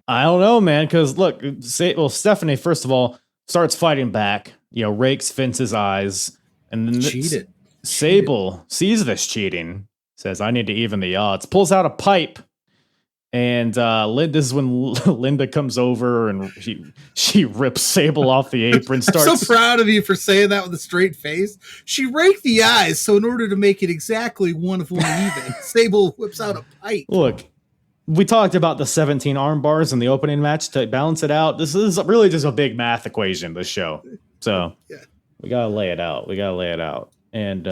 I don't know, man. Because look, Stephanie first of all starts fighting back. Rakes Vince's eyes, and then Cheated. Sable sees this cheating, says, "I need to even the odds." Pulls out a pipe, and this is when Linda comes over and she rips Sable off the apron. I'm so proud of you for saying that with a straight face. She raked the eyes, so in order to make it exactly 1 of 1 even, Sable whips out a pipe. Look, we talked about the 17 arm bars in the opening match to balance it out. This is really just a big math equation, this show. So we got to lay it out. And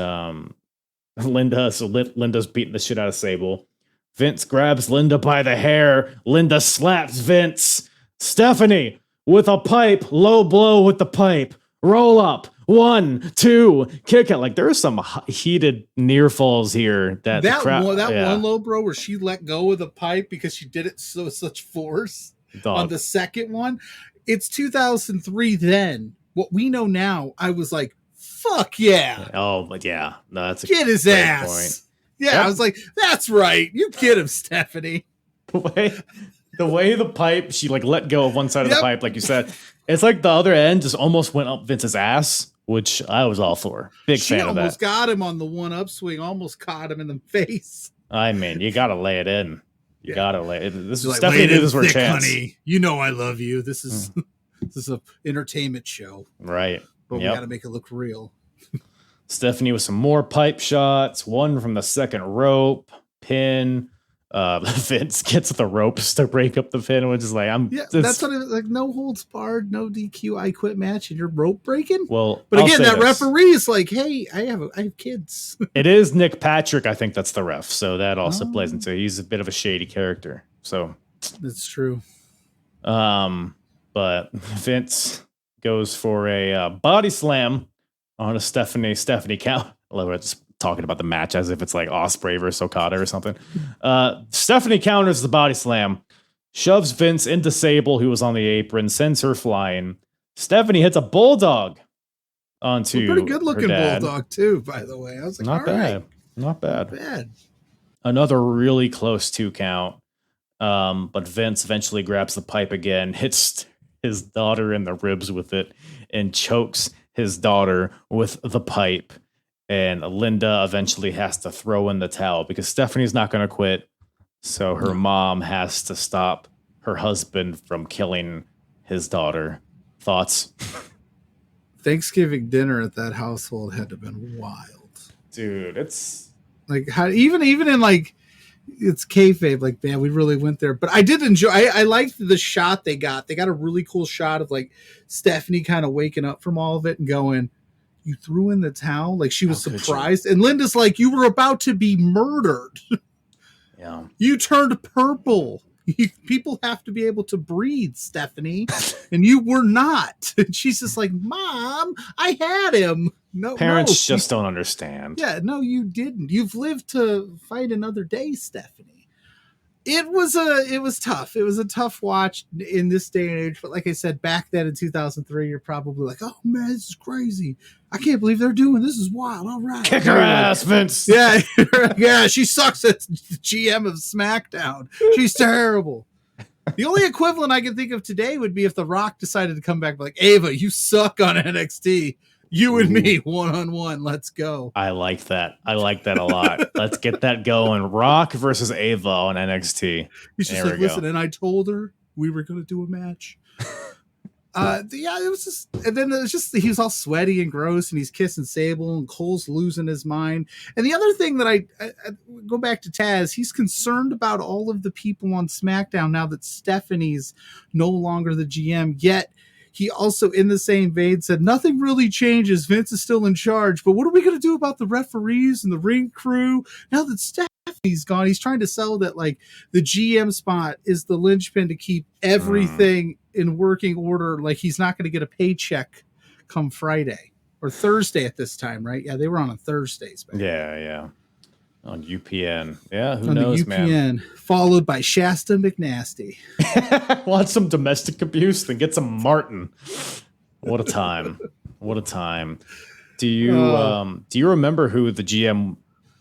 Linda's beating the shit out of Sable. Vince grabs Linda by the hair. Linda slaps Vince. Stephanie with a pipe. Low blow with the pipe. Roll up. 1, 2, kick it. Like there's some heated near falls here. That one low blow where she let go of the pipe because she did it such force. On the second one. It's 2003 then. What we know now, I was like, fuck yeah. Oh, but yeah. No, that's a get his ass. Point. Yeah, yep. I was like, that's right. You get him, Stephanie. The way the pipe, she like let go of one side of the pipe, like you said. It's like the other end just almost went up Vince's ass, which I was all for. Big fan of that. She almost got him on the one upswing, almost caught him in the face. I mean, you got to lay it in. You got to lay it. This is like, Stephanie knew this was a chance. Honey. You know I love you. This is an entertainment show. Right. But we got to make it look real. Stephanie with some more pipe shots, one from the second rope, pin. Vince gets the ropes to break up the pin, which is like, that's what it was, like, no holds barred, no DQ, I quit match, and you're rope breaking. Well, but again, that referee is like, hey, I have kids. It is Nick Patrick, I think that's the ref, so that also plays into it. He's a bit of a shady character, so that's true. But Vince goes for a body slam on a Stephanie count. I love it. Just talking about the match as if it's like Ospreay versus Okada or something. Stephanie counters the body slam, shoves Vince into Sable, who was on the apron, sends her flying. Stephanie hits a bulldog onto a pretty good looking her bulldog too, by the way. I was like, not bad. Another really close 2 count. But Vince eventually grabs the pipe again, hits his daughter in the ribs with it, and chokes his daughter with the pipe. And Linda eventually has to throw in the towel because Stephanie's not going to quit. So her mom has to stop her husband from killing his daughter. Thoughts? Thanksgiving dinner at that household had to have been wild. Dude, it's like how even in like it's kayfabe, like, man, we really went there. But I did enjoy. I liked the shot they got. They got a really cool shot of like Stephanie kind of waking up from all of it and going, "You threw in the towel." Like she was surprised, and Linda's like, "You were about to be murdered. Yeah, you turned purple. People have to be able to breathe, Stephanie, and you were not." And she's just like, "Mom, I had him." No, parents just don't understand. Yeah, no, you didn't. You've lived to fight another day, Stephanie. It was tough. It was a tough watch in this day and age. But like I said, back then in 2003, you're probably like, "Oh man, this is crazy. I can't believe they're doing this. Is wild. All right, kick her ass, Vince." Yeah, yeah. She sucks at GM of SmackDown. She's terrible. The only equivalent I can think of today would be if The Rock decided to come back like, "Ava, you suck on NXT. You and me, 1-on-1. Let's go." I like that. I like that a lot. Let's get that going. Rock versus Ava on NXT. He's just like, listen, and I told her we were going to do a match. Yeah, it was just, and then it was just, he was all sweaty and gross, and he's kissing Sable, and Cole's losing his mind. And the other thing that I go back to Taz, he's concerned about all of the people on SmackDown now that Stephanie's no longer the GM, yet he also, in the same vein, said, nothing really changes. Vince is still in charge, but what are we going to do about the referees and the ring crew now that Stephanie's gone? He's trying to sell that, like, the GM spot is the linchpin to keep everything in working order. Like, he's not going to get a paycheck come Friday or Thursday at this time, right? Yeah, they were on Thursdays. Yeah. On UPN. Yeah, who knows, UPN, man. Followed by Shasta McNasty. Want some domestic abuse? Then get some Martin. What a time. What a time. Do you remember who the GM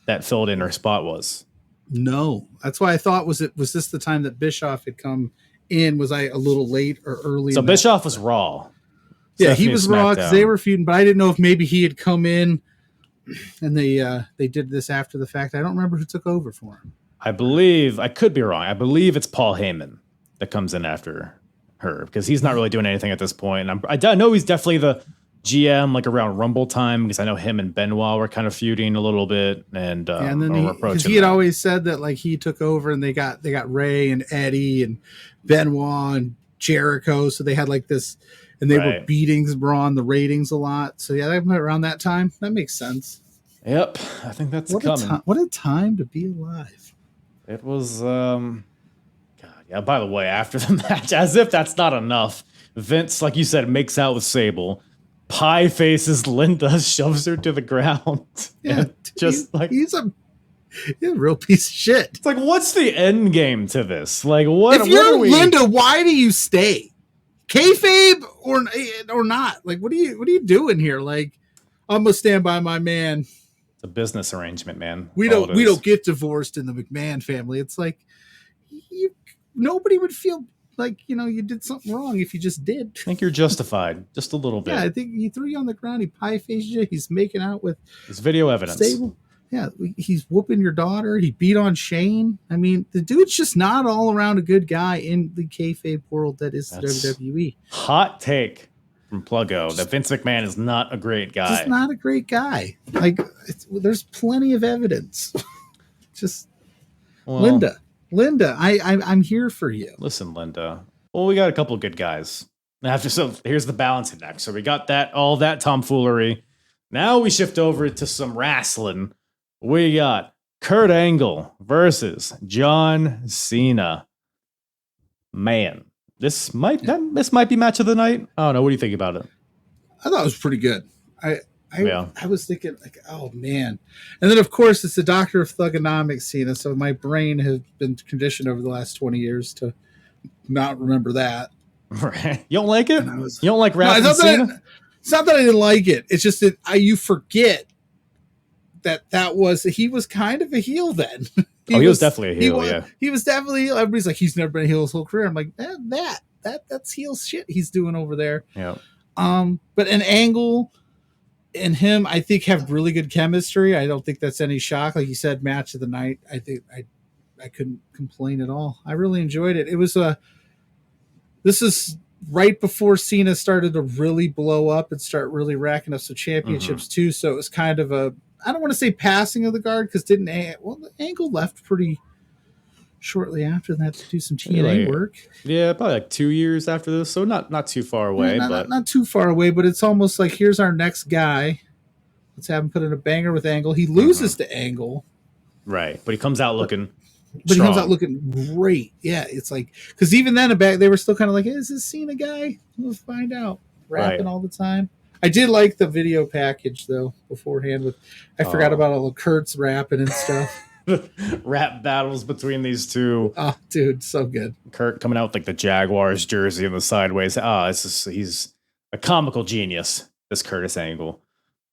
that filled in her spot was? No. That's why I thought, was this the time that Bischoff had come in. Was I a little late or early? So in Bischoff was Raw. Yeah, Stephanie he was Raw because they SmackDown. were feuding, but I didn't know if maybe he had come in and they did this after the fact. I don't remember who took over for him. I believe, I could be wrong. I believe it's Paul Heyman that comes in after her because he's not really doing anything at this point. And I know he's definitely the GM like around Rumble time because I know him and Benoit were kind of feuding a little bit. And And then we're because approaching he had that. always said that like he took over and they got Ray and Eddie and Benoit and Jericho, so they had like this, and they were Right. beating Braun the ratings a lot. So yeah, around that time, that makes sense. Yep, I think that's What coming. what a time to be alive. It was, God, yeah. By the way, after the match, as if that's not enough, Vince, like you said, makes out with Sable. Pie faces Linda, shoves her to the ground. Yeah, And just like he's a real piece of shit. it's like, what's the end game to this? Like, what? If what you're are we? Linda, why do you stay? Kayfabe or not? Like, what are you doing here? Like, I'm gonna stand by my man. It's a business arrangement, man. We All don't it is. get divorced in the McMahon family. It's like nobody would feel like you did something wrong if you just did. I think you're justified, just a little bit. Yeah, I think he threw you on the ground. He pie faced you. He's making out with There's video evidence. Stable. Yeah, he's whooping your daughter. He beat on Shane. I mean, the dude's just not all around a good guy in the kayfabe world that is the That's- WWE. Hot take from Pluggo that Vince McMahon is not a great guy. Just not a great guy. Like, there's plenty of evidence. Just Well, Linda, I'm here for you. Listen, Linda. Well, we got a couple of good guys. So here's the balancing act. So we got all that tomfoolery. Now we shift over to some wrestling. We got Kurt Angle versus John Cena. Man, this might be match of the night. I don't know. What do you think about it? I thought it was pretty good. Yeah. I was thinking like, oh man. And then of course it's the doctor of thugonomics, Cena. So my brain has been conditioned over the last 20 years to not remember that. Right. You don't like it? And I was- You don't like No, rapping Cena? it's not that I didn't like it. It's just that you forget he was kind of a heel then. He was definitely a heel, yeah. He was definitely a heel. Everybody's like, he's never been a heel his whole career. I'm like, that's heel shit he's doing over there. Yeah. But an Angle and him, I think, have really good chemistry. I don't think that's any shock. Like you said, match of the night. I think I couldn't complain at all. I really enjoyed it. It was this is right before Cena started to really blow up and start really racking up some championships too. So it was kind of I don't want to say passing of the guard because the Angle left pretty shortly after that to do some TNA Like, work. Yeah, probably like 2 years after this. So not too far away, Yeah, but not too far away, but it's almost like here's our next guy. Let's have him put in a banger with Angle. He loses to Angle, right. But he comes out looking but he comes strong. out looking great. Yeah, it's like because even then they were still kind of like, hey, is this Cena guy? We'll find out. Rapping Right. all the time. I did like the video package though beforehand. I forgot about all the Kurt's rapping and stuff. rap battles between these two. Oh, dude, so good. Kurt coming out with like the Jaguars jersey and the sideways. He's a comical genius. This Curtis Angle.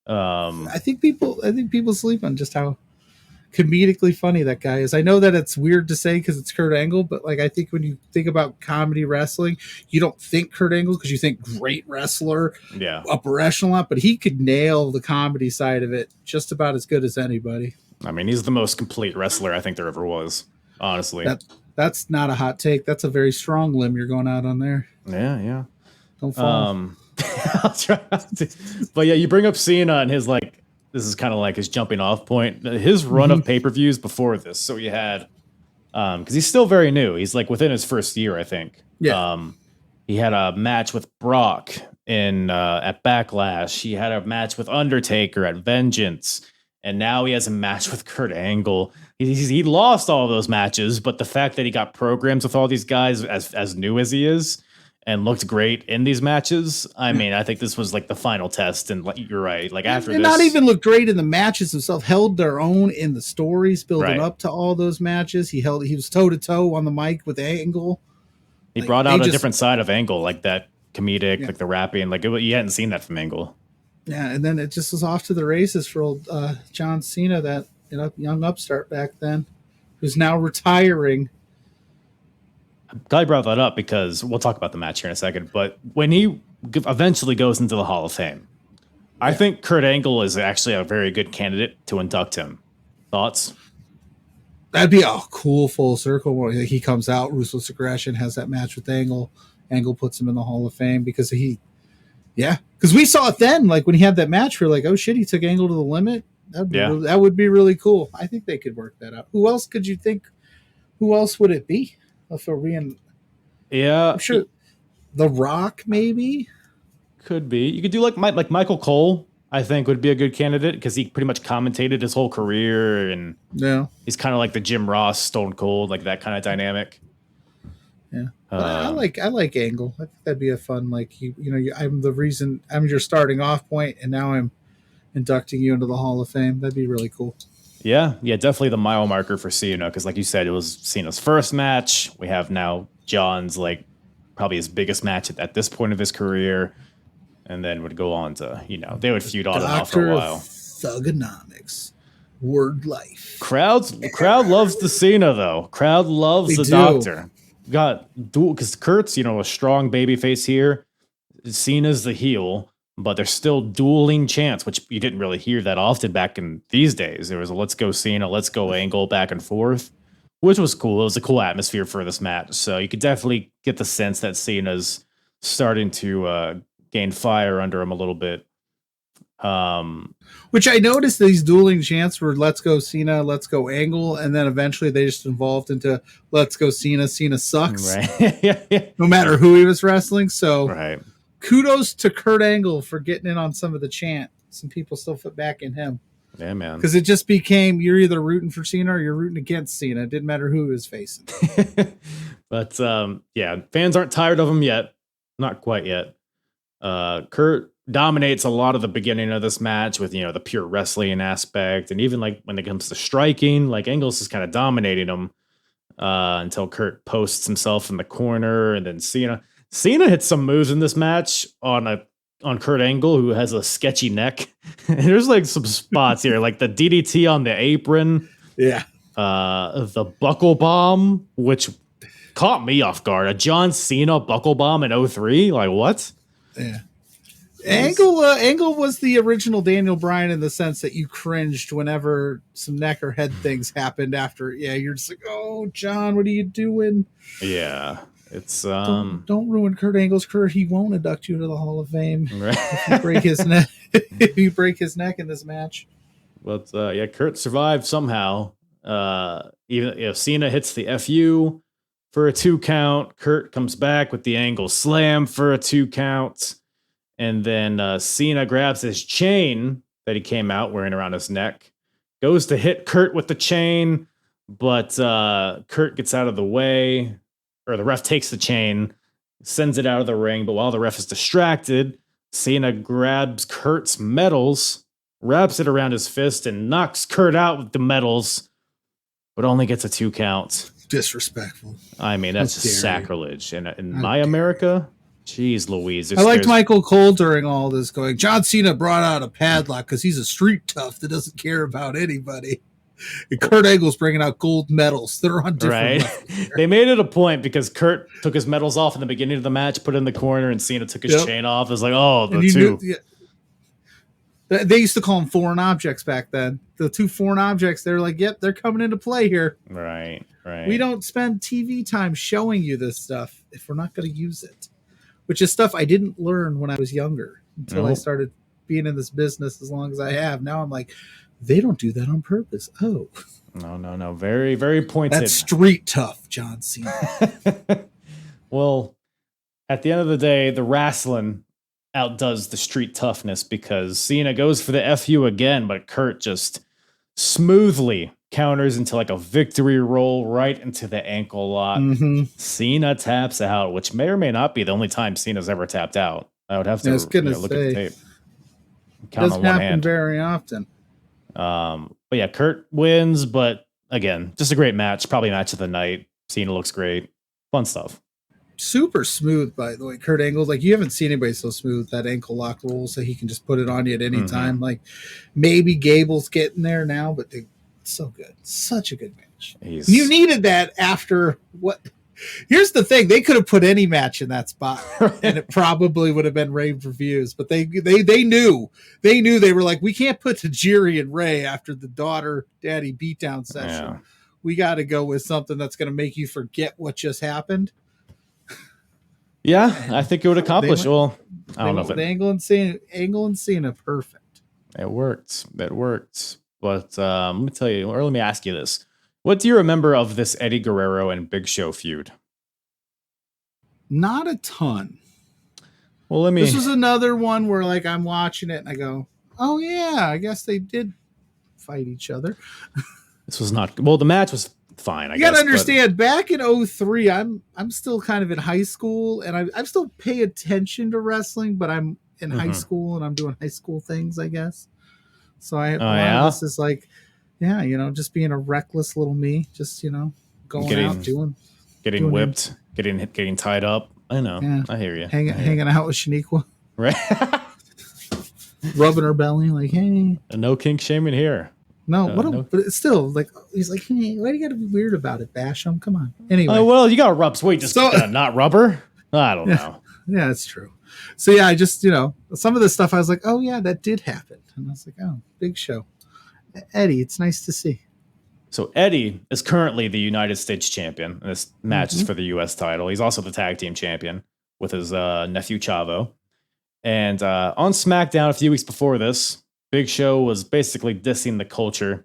I think people sleep on just how comedically funny that guy is. I know that it's weird to say because it's Kurt Angle, but like I think when you think about comedy wrestling, you don't think Kurt Angle because you think great wrestler, Yeah. upper echelon, but he could nail the comedy side of it just about as good as anybody. I mean, he's the most complete wrestler I think there ever was. Honestly. That's not a hot take. That's a very strong limb you're going out on there. Yeah. Don't fall. I'll try not to. But yeah, you bring up Cena and his this is kind of like his jumping off point. His run of pay-per-views before this. So you had because he's still very new. He's like within his first year, I think. Yeah. He had a match with Brock at Backlash. He had a match with Undertaker at Vengeance. And now he has a match with Kurt Angle. He lost all those matches, but the fact that he got programs with all these guys as new as he is and looked great in these matches, I mean, I think this was like the final test. And you're right. Like after and this, not even look great in the matches themselves, held their own in the stories building Right. up to all those matches. He was toe to toe on the mic with Angle. he like, brought they out a just- different side of Angle, like that comedic, Yeah. like the rapping. Like you hadn't seen that from Angle. Yeah, and then it just was off to the races for old John Cena, that young upstart back then, who's now retiring. glad you brought that up because we'll talk about the match here in a second. But when he eventually goes into the Hall of Fame, I think Kurt Angle is actually a very good candidate to induct him. Thoughts? That'd be a cool full circle where he comes out, Ruthless Aggression, has that match with Angle. Angle puts him in the Hall of Fame because because we saw it then, like when he had that match, we're like, oh shit, he took Angle to the limit. That would be really cool. I think they could work that out. Who else could you think? Who else would it be? If we're I'm sure The Rock maybe could be. You could do like Michael Cole. I think would be a good candidate because he pretty much commentated his whole career, and he's kind of like the Jim Ross, Stone Cold, like that kind of dynamic. Yeah, I like Angle. I think that'd be a fun I'm your starting off point, and now I'm inducting you into the Hall of Fame. That'd be really cool. Yeah, definitely the mile marker for Cena because, like you said, it was Cena's first match. We have now John's like probably his biggest match at this point of his career. And then would go on to, they would feud on and off for a while. Thugonomics. Word life. Crowd loves the Cena, though. Crowd loves the Doctor. Got dual, because Kurt's, a strong babyface here. Cena's the heel, but there's still dueling chants, which you didn't really hear that often back in these days. There was a let's go Cena, let's go Angle back and forth, which was cool. It was a cool atmosphere for this match. So you could definitely get the sense that Cena's starting to gain fire under him a little bit. Which I noticed these dueling chants were let's go Cena, let's go Angle, and then eventually they just evolved into let's go Cena, Cena sucks. Right. yeah. No matter who he was wrestling. So right. Kudos to Kurt Angle for getting in on some of the chant. Some people still put back in him. Yeah, man. Because it just became you're either rooting for Cena or you're rooting against Cena. It didn't matter who he was facing. But fans aren't tired of him yet. Not quite yet. Kurt dominates a lot of the beginning of this match with, the pure wrestling aspect. And even like when it comes to striking, like Angle's is kind of dominating him until Kurt posts himself in the corner. And then Cena hits some moves in this match on Kurt Angle, who has a sketchy neck. There's like some spots here, like the DDT on the apron. Yeah. The buckle bomb, which caught me off guard. A John Cena buckle bomb in 2003. Like what? Yeah. Angle was the original Daniel Bryan in the sense that you cringed whenever some neck or head things happened after. Yeah, you're just like, oh, John, what are you doing? Yeah, it's don't ruin Kurt Angle's career. He won't induct you to the Hall of Fame right. if you break his neck. If you break his neck in this match. But Kurt survived somehow. Even if Cena hits the FU for a 2 count, Kurt comes back with the Angle slam for a 2 count. And then Cena grabs his chain that he came out wearing around his neck, goes to hit Kurt with the chain, but Kurt gets out of the way, or the ref takes the chain, sends it out of the ring. But while the ref is distracted, Cena grabs Kurt's medals, wraps it around his fist, and knocks Kurt out with the medals, but only gets a 2 count. Disrespectful. I mean, that's just sacrilege. And in my America... Jeez Louise. I liked Michael Cole during all this going, John Cena brought out a padlock because he's a street tough that doesn't care about anybody. And Kurt Angle's bringing out gold medals that are on different levels. They made it a point because Kurt took his medals off in the beginning of the match, put it in the corner, and Cena took his chain off. It was like, the two. They used to call them foreign objects back then. The 2 foreign objects, they're like, yep, they're coming into play here. Right. We don't spend TV time showing you this stuff if we're not going to use it. Which is stuff I didn't learn when I was younger until I started being in this business as long as I have. Now I'm like, they don't do that on purpose. Oh. No. Very, very pointed. That's street tough, John Cena. Well, at the end of the day, the wrestling outdoes the street toughness because Cena goes for the FU again, but Kurt just smoothly counters into like a victory roll right into the ankle lock. Mm-hmm. Cena taps out, which may or may not be the only time Cena's ever tapped out. I would have to look at the tape. Count doesn't on one happen hand. very often. But yeah, Kurt wins, but again, just a great match. Probably match of the night. Cena looks great. Fun stuff. Super smooth, by the way. Kurt Angle, like you haven't seen anybody so smooth that ankle lock roll, so he can just put it on you at any time. Like maybe Gable's getting there now, but so good. Such a good match. You needed that after what Here's the thing: they could have put any match in that spot, and it probably would have been rave reviews. But they knew they were like, we can't put Tajiri and Ray after the daughter daddy beatdown session. Yeah. We got to go with something that's going to make you forget what just happened. Yeah, I think it would accomplish. Well, I don't know if the Angle and Cena, perfect. it worked. It worked. But let me tell you, or let me ask you this: what do you remember of this Eddie Guerrero and Big Show feud? Not a ton. Well, let me. This was another one where like I'm watching it and I go, oh yeah, I guess they did fight each other. This was not well. The match was fine. I You guess, gotta understand, back in 03, I'm still kind of in high school and I still pay attention to wrestling, but I'm in high school and I'm doing high school things, I guess. So this is like, yeah, just being a reckless little me, just going out getting whipped, getting tied up. I know. Yeah. I hear you. Hanging out with Shaniqua, Right. rubbing her belly, like, hey. No kink shaming here. No, but it's still like he's like, hey, why do you got to be weird about it, Basham? Come on. Anyway, well, you got to rub. Wait, just not rubber? I don't know. Yeah, it's true. So yeah, I just some of the stuff I was like, oh yeah, that did happen, and I was like, oh, Big Show, Eddie, it's nice to see. So Eddie is currently the United States champion, and this match is for the U.S. title. He's also the tag team champion with his nephew Chavo. And on SmackDown a few weeks before this, Big Show was basically dissing the culture,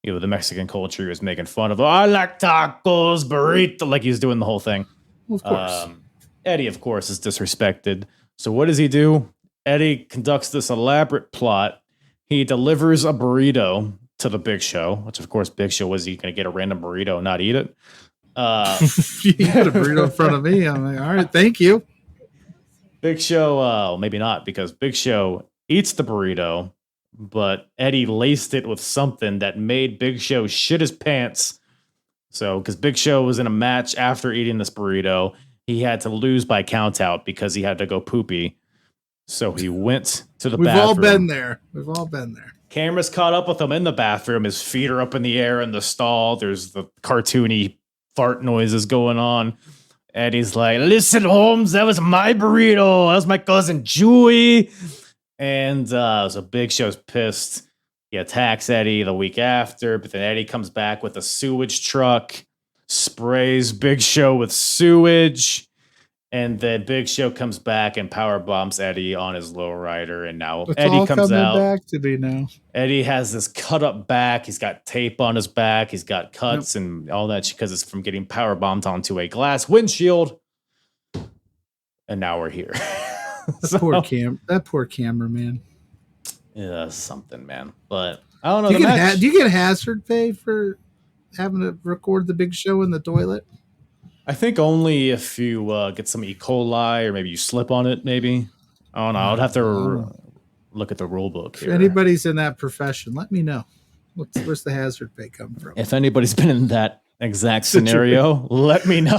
the Mexican culture. He was making fun of, I like tacos, burrito, like he was doing the whole thing. Well, of course. Eddie, of course, is disrespected. So what does he do? Eddie conducts this elaborate plot. He delivers a burrito to the Big Show, which of course Big Show was he going to get a random burrito and not eat it? You had a burrito in front of me. I'm like, all right, thank you. Big Show, maybe not, because Big Show eats the burrito, but Eddie laced it with something that made Big Show shit his pants. So, because Big Show was in a match after eating this burrito, he had to lose by countout because he had to go poopy. So he went to the bathroom. We've all been there. Cameras caught up with him in the bathroom. His feet are up in the air in the stall. There's the cartoony fart noises going on. And he's like, listen, Holmes, that was my burrito. That was my cousin Joey. And so Big Show's pissed. He attacks Eddie the week after, but then Eddie comes back with a sewage truck, sprays Big Show with sewage. And then Big Show comes back and power bombs Eddie on his lowrider. And now It's Eddie all comes coming out. back to me now. Eddie has this cut up back. He's got tape on his back. He's got cuts and all that because it's from getting power bombed onto a glass windshield. And now we're here. That poor cameraman. Yeah, something, man. But I don't know. Do you get hazard pay for having to record the Big Show in the toilet? I think only if you get some E. coli or maybe you slip on it, maybe. I don't know. I'd have to look at the rule book here. If anybody's in that profession, let me know. Where's the hazard pay come from? If anybody's been in that exact scenario, let me know.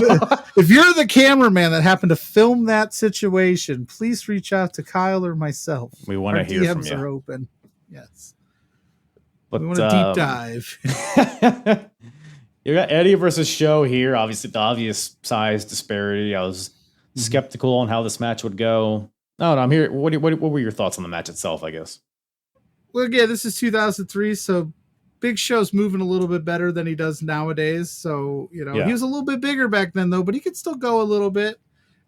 If you're the cameraman that happened to film that situation, please reach out to Kyle or myself. We want to hear from you. DMs are open. Yes. But, we want a deep dive. You got Eddie versus Show here. Obviously, the obvious size disparity. I was skeptical on how this match would go. No, I'm here. What were your thoughts on the match itself, I guess? Well, again, this is 2003, so Big Show's moving a little bit better than he does nowadays. So, he was a little bit bigger back then, though, but he could still go a little bit.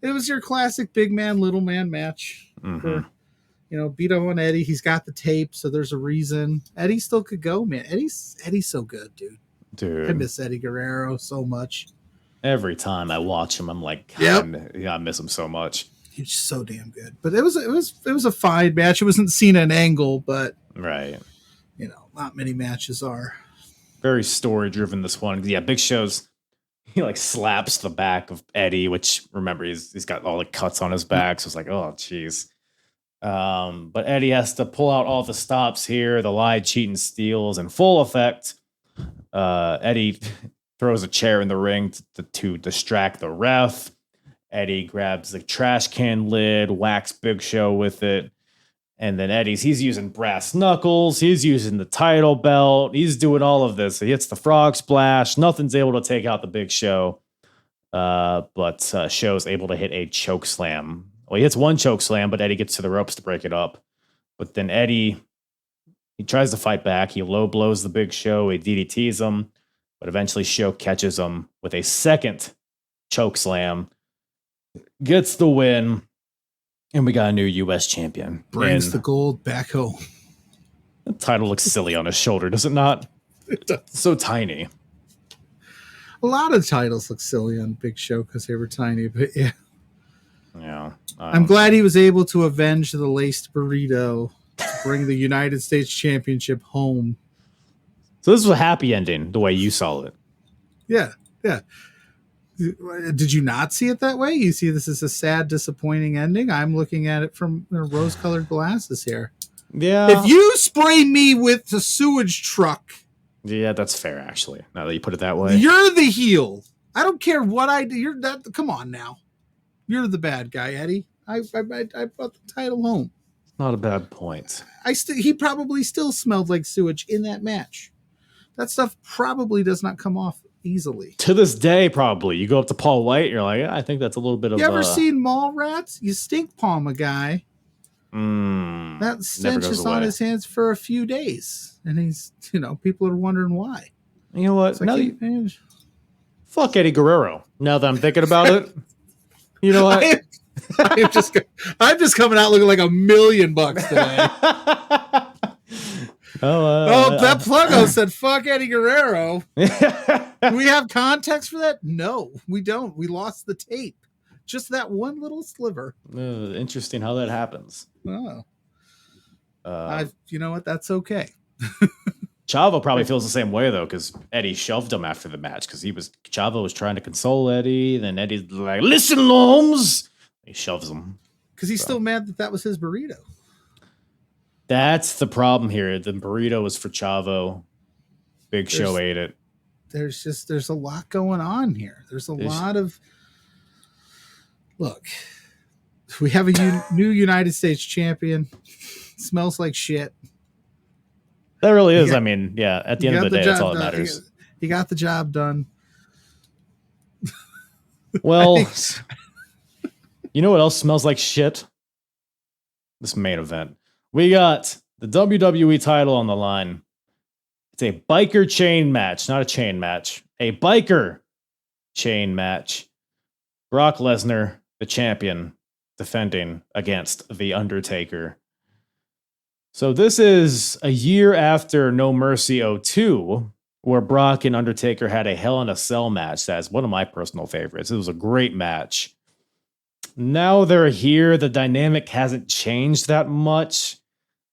It was your classic big man, little man match. For, Guido and Eddie. He's got the tape, so there's a reason. Eddie still could go, man. Eddie's so good, dude. I miss Eddie Guerrero so much. Every time I watch him, I'm like, I miss him so much. He's so damn good. But it was a fine match. It wasn't Cena and Angle, but right. Not many matches are. Very story driven, this one. Yeah, Big Show's he slaps the back of Eddie, which remember he's got all the cuts on his back, so it's like, oh jeez. But Eddie has to pull out all the stops here. The lie, cheat, and steals in full effect. Eddie throws a chair in the ring to distract the ref. Eddie grabs the trash can lid, whacks Big Show with it. And then he's using brass knuckles. He's using the title belt. He's doing all of this. He hits the frog splash. Nothing's able to take out the Big Show. but Show's able to hit a choke slam. Well, he hits one choke slam, but Eddie gets to the ropes to break it up. But then Eddie, he tries to fight back. He low blows the Big Show. He DDTs him, but eventually Show catches him with a second choke slam, gets the win, and we got a new U.S. champion. Brings And the gold back home. the title looks silly on his shoulder, does it not? It does. So tiny. A lot of titles look silly on Big Show because they were tiny, but yeah. Yeah. I'm glad he was able to avenge the laced burrito to bring the United States Championship home. So this was a happy ending, the way you saw it. Yeah, yeah. Did you not see it that way? You see this is a sad, disappointing ending? I'm looking at it from rose-colored glasses here. Yeah. If you spray me with the sewage truck, Yeah, that's fair, actually. Now that you put it that way. you're the heel. I don't care what I do. You're that. Come on now. You're the bad guy, Eddie. I brought the title home. Not a bad point. He probably still smelled like sewage in that match. That stuff probably does not come off easily. To this day, probably. You go up to Paul White, you're like, I think that's a little bit of You ever seen mall rats? You stink palm a guy. that That stench is on his hands for a few days. And he's, people are wondering why. You know what? It's like, Now man, fuck Eddie Guerrero. Now that I'm thinking about it. You know what? I'm just coming out looking like $1 million today. That Pluggo said, fuck Eddie Guerrero. Do we have context for that? No, we don't. We lost the tape. Just that one little sliver. Interesting how that happens. Oh. You know what? That's okay. Chavo probably feels the same way, though, because Eddie shoved him after the match because Chavo was trying to console Eddie. Then Eddie's like, listen, Holmes. He shoves him. Because he's still mad that was his burrito. That's the problem here. The burrito was for Chavo. Big Show ate it. There's a lot going on here. There's a lot of look. We have a new United States champion. Smells like shit. That really is. At the end of the day, that's all that matters. He got the job done. Well, you know what else smells like shit? This main event. We got the WWE title on the line. It's a biker chain match, not a chain match. A biker chain match. Brock Lesnar, the champion, defending against The Undertaker. So this is a year after No Mercy 02, where Brock and Undertaker had a Hell in a Cell match. That's one of my personal favorites. It was a great match. Now they're here. The dynamic hasn't changed that much.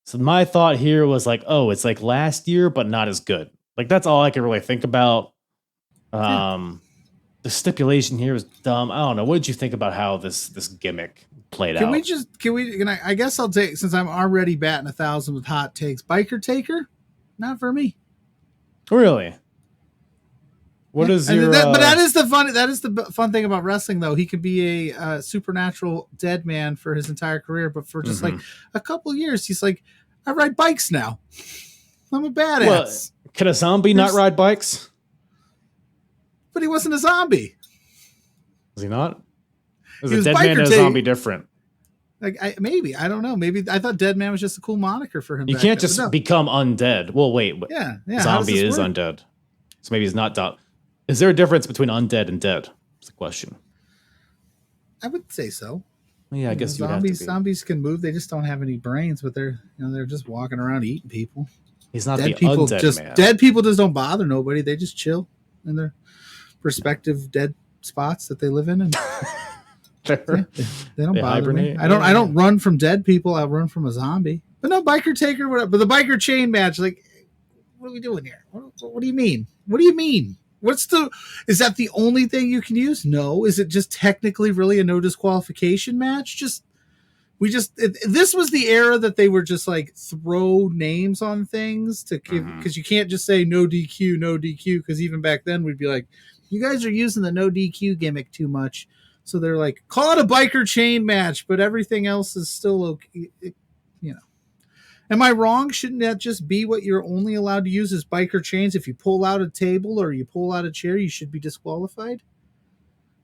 So my thought here was like, oh, it's like last year, but not as good. Like, that's all I could really think about. The stipulation here was dumb. I don't know. What did you think about how this gimmick played out? I guess I'll take, since I'm already batting 1,000 with hot takes. Biker Taker? Not for me. Really? What is your? But that is the fun thing about wrestling, though. He could be a supernatural dead man for his entire career, but for just like a couple of years, he's like, I ride bikes now. I'm a badass. Well, could a zombie not ride bikes? But he wasn't a zombie. Was he not? Is He a was dead man biker and a tape. zombie different? Maybe I don't know. Maybe I thought Dead Man was just a cool moniker for him. You can't just become undead. Well, wait. Yeah. Zombie is undead, so maybe he's not dead. Is there a difference between undead and dead? That's the question. I would say so. Yeah, I guess you would have to be. Zombies can move. They just don't have any brains, but they're just walking around eating people. He's not Dead the people undead man. Dead people just don't bother nobody. They just chill in their respective dead spots that they live in, and they don't bother me. hibernate. I don't run from dead people. I run from a zombie. But no, Biker Taker, whatever. But the biker chain match, like, what are we doing here? What do you mean? What do you mean? Is that the only thing you can use? No. Is it just technically really a no disqualification match? This was the era that they were just like throw names on things to give, because you can't just say no DQ, because even back then we'd be like, you guys are using the no DQ gimmick too much. So they're like, call it a biker chain match, but everything else is still okay. Am I wrong? Shouldn't that just be what you're only allowed to use as biker chains? If you pull out a table or you pull out a chair, you should be disqualified.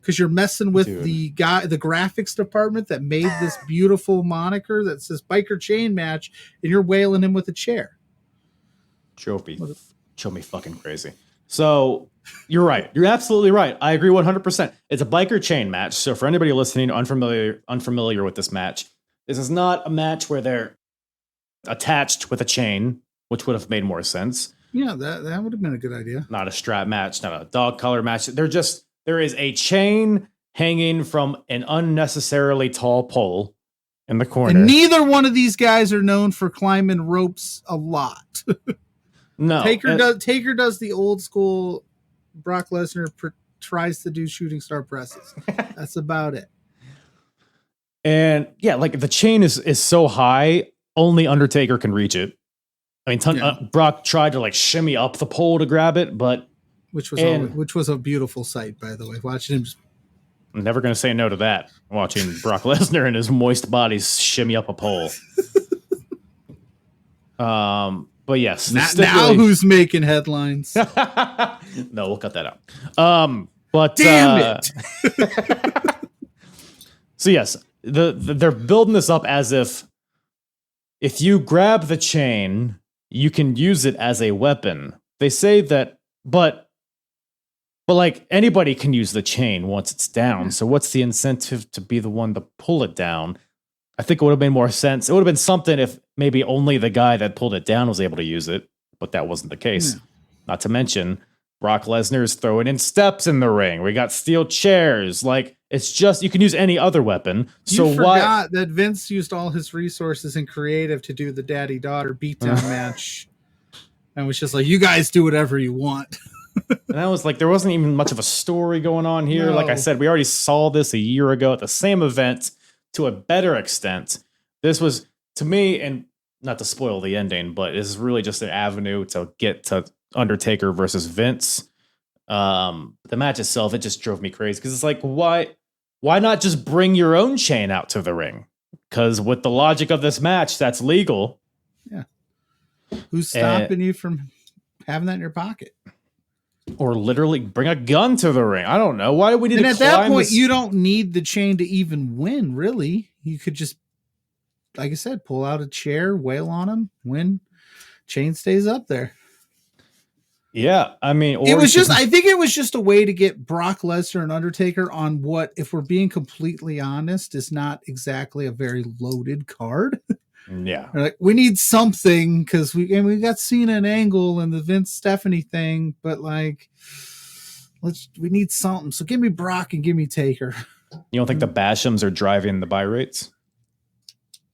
because you're messing with Dude. the graphics department that made this beautiful moniker that says biker chain match, and you're wailing him with a chair. Show me fucking crazy. So you're right. You're absolutely right. I agree 100%. It's a biker chain match. So for anybody listening unfamiliar with this match, this is not a match where they're attached with a chain, which would have made more sense. Yeah, that would have been a good idea. Not a strap match, not a dog collar match. There is a chain hanging from an unnecessarily tall pole in the corner. And neither one of these guys are known for climbing ropes a lot. No. Taker does the old school. Brock Lesnar tries to do shooting star presses. That's about it. And yeah, like the chain is so high, only Undertaker can reach it. I mean, Brock tried to like shimmy up the pole to grab it, but which was a beautiful sight, by the way. Watching him. I'm never going to say no to that. Watching Brock Lesnar and his moist body shimmy up a pole. But yes, now who's making headlines? No, we'll cut that out. But damn it. So yes, they're building this up as if you grab the chain, you can use it as a weapon. They say that, but like anybody can use the chain once it's down. So what's the incentive to be the one to pull it down? I think it would have made more sense. It would have been something if maybe only the guy that pulled it down was able to use it, but that wasn't the case. Yeah. Not to mention, Brock Lesnar is throwing in steps in the ring. We got steel chairs. Like, it's just, you can use any other weapon. So you forgot that Vince used all his resources and creative to do the daddy-daughter beatdown match. And was just like, you guys do whatever you want. And I was like, there wasn't even much of a story going on here. No. Like I said, we already saw this a year ago at the same event to a better extent. This was, to me, and not to spoil the ending, but this is really just an avenue to get to Undertaker versus Vince. The match itself, it just drove me crazy because it's like, why not just bring your own chain out to the ring? Because with the logic of this match, that's legal. Yeah. Who's stopping you from having that in your pocket? Or literally bring a gun to the ring. I don't know. Why do we need to climb at that point, this? you don't need the chain to even win, really. You could just, like I said, pull out a chair, wail on him, win. Chain stays up there. Yeah, I mean, or it was just, I think it was just a way to get Brock Lesnar and Undertaker on what, if we're being completely honest, is not exactly a very loaded card. Yeah. Like, we need something because we got Cena and Angle and the Vince Stephanie thing, but like, we need something. So give me Brock and give me Taker. You don't think the Bashams are driving the buy rates?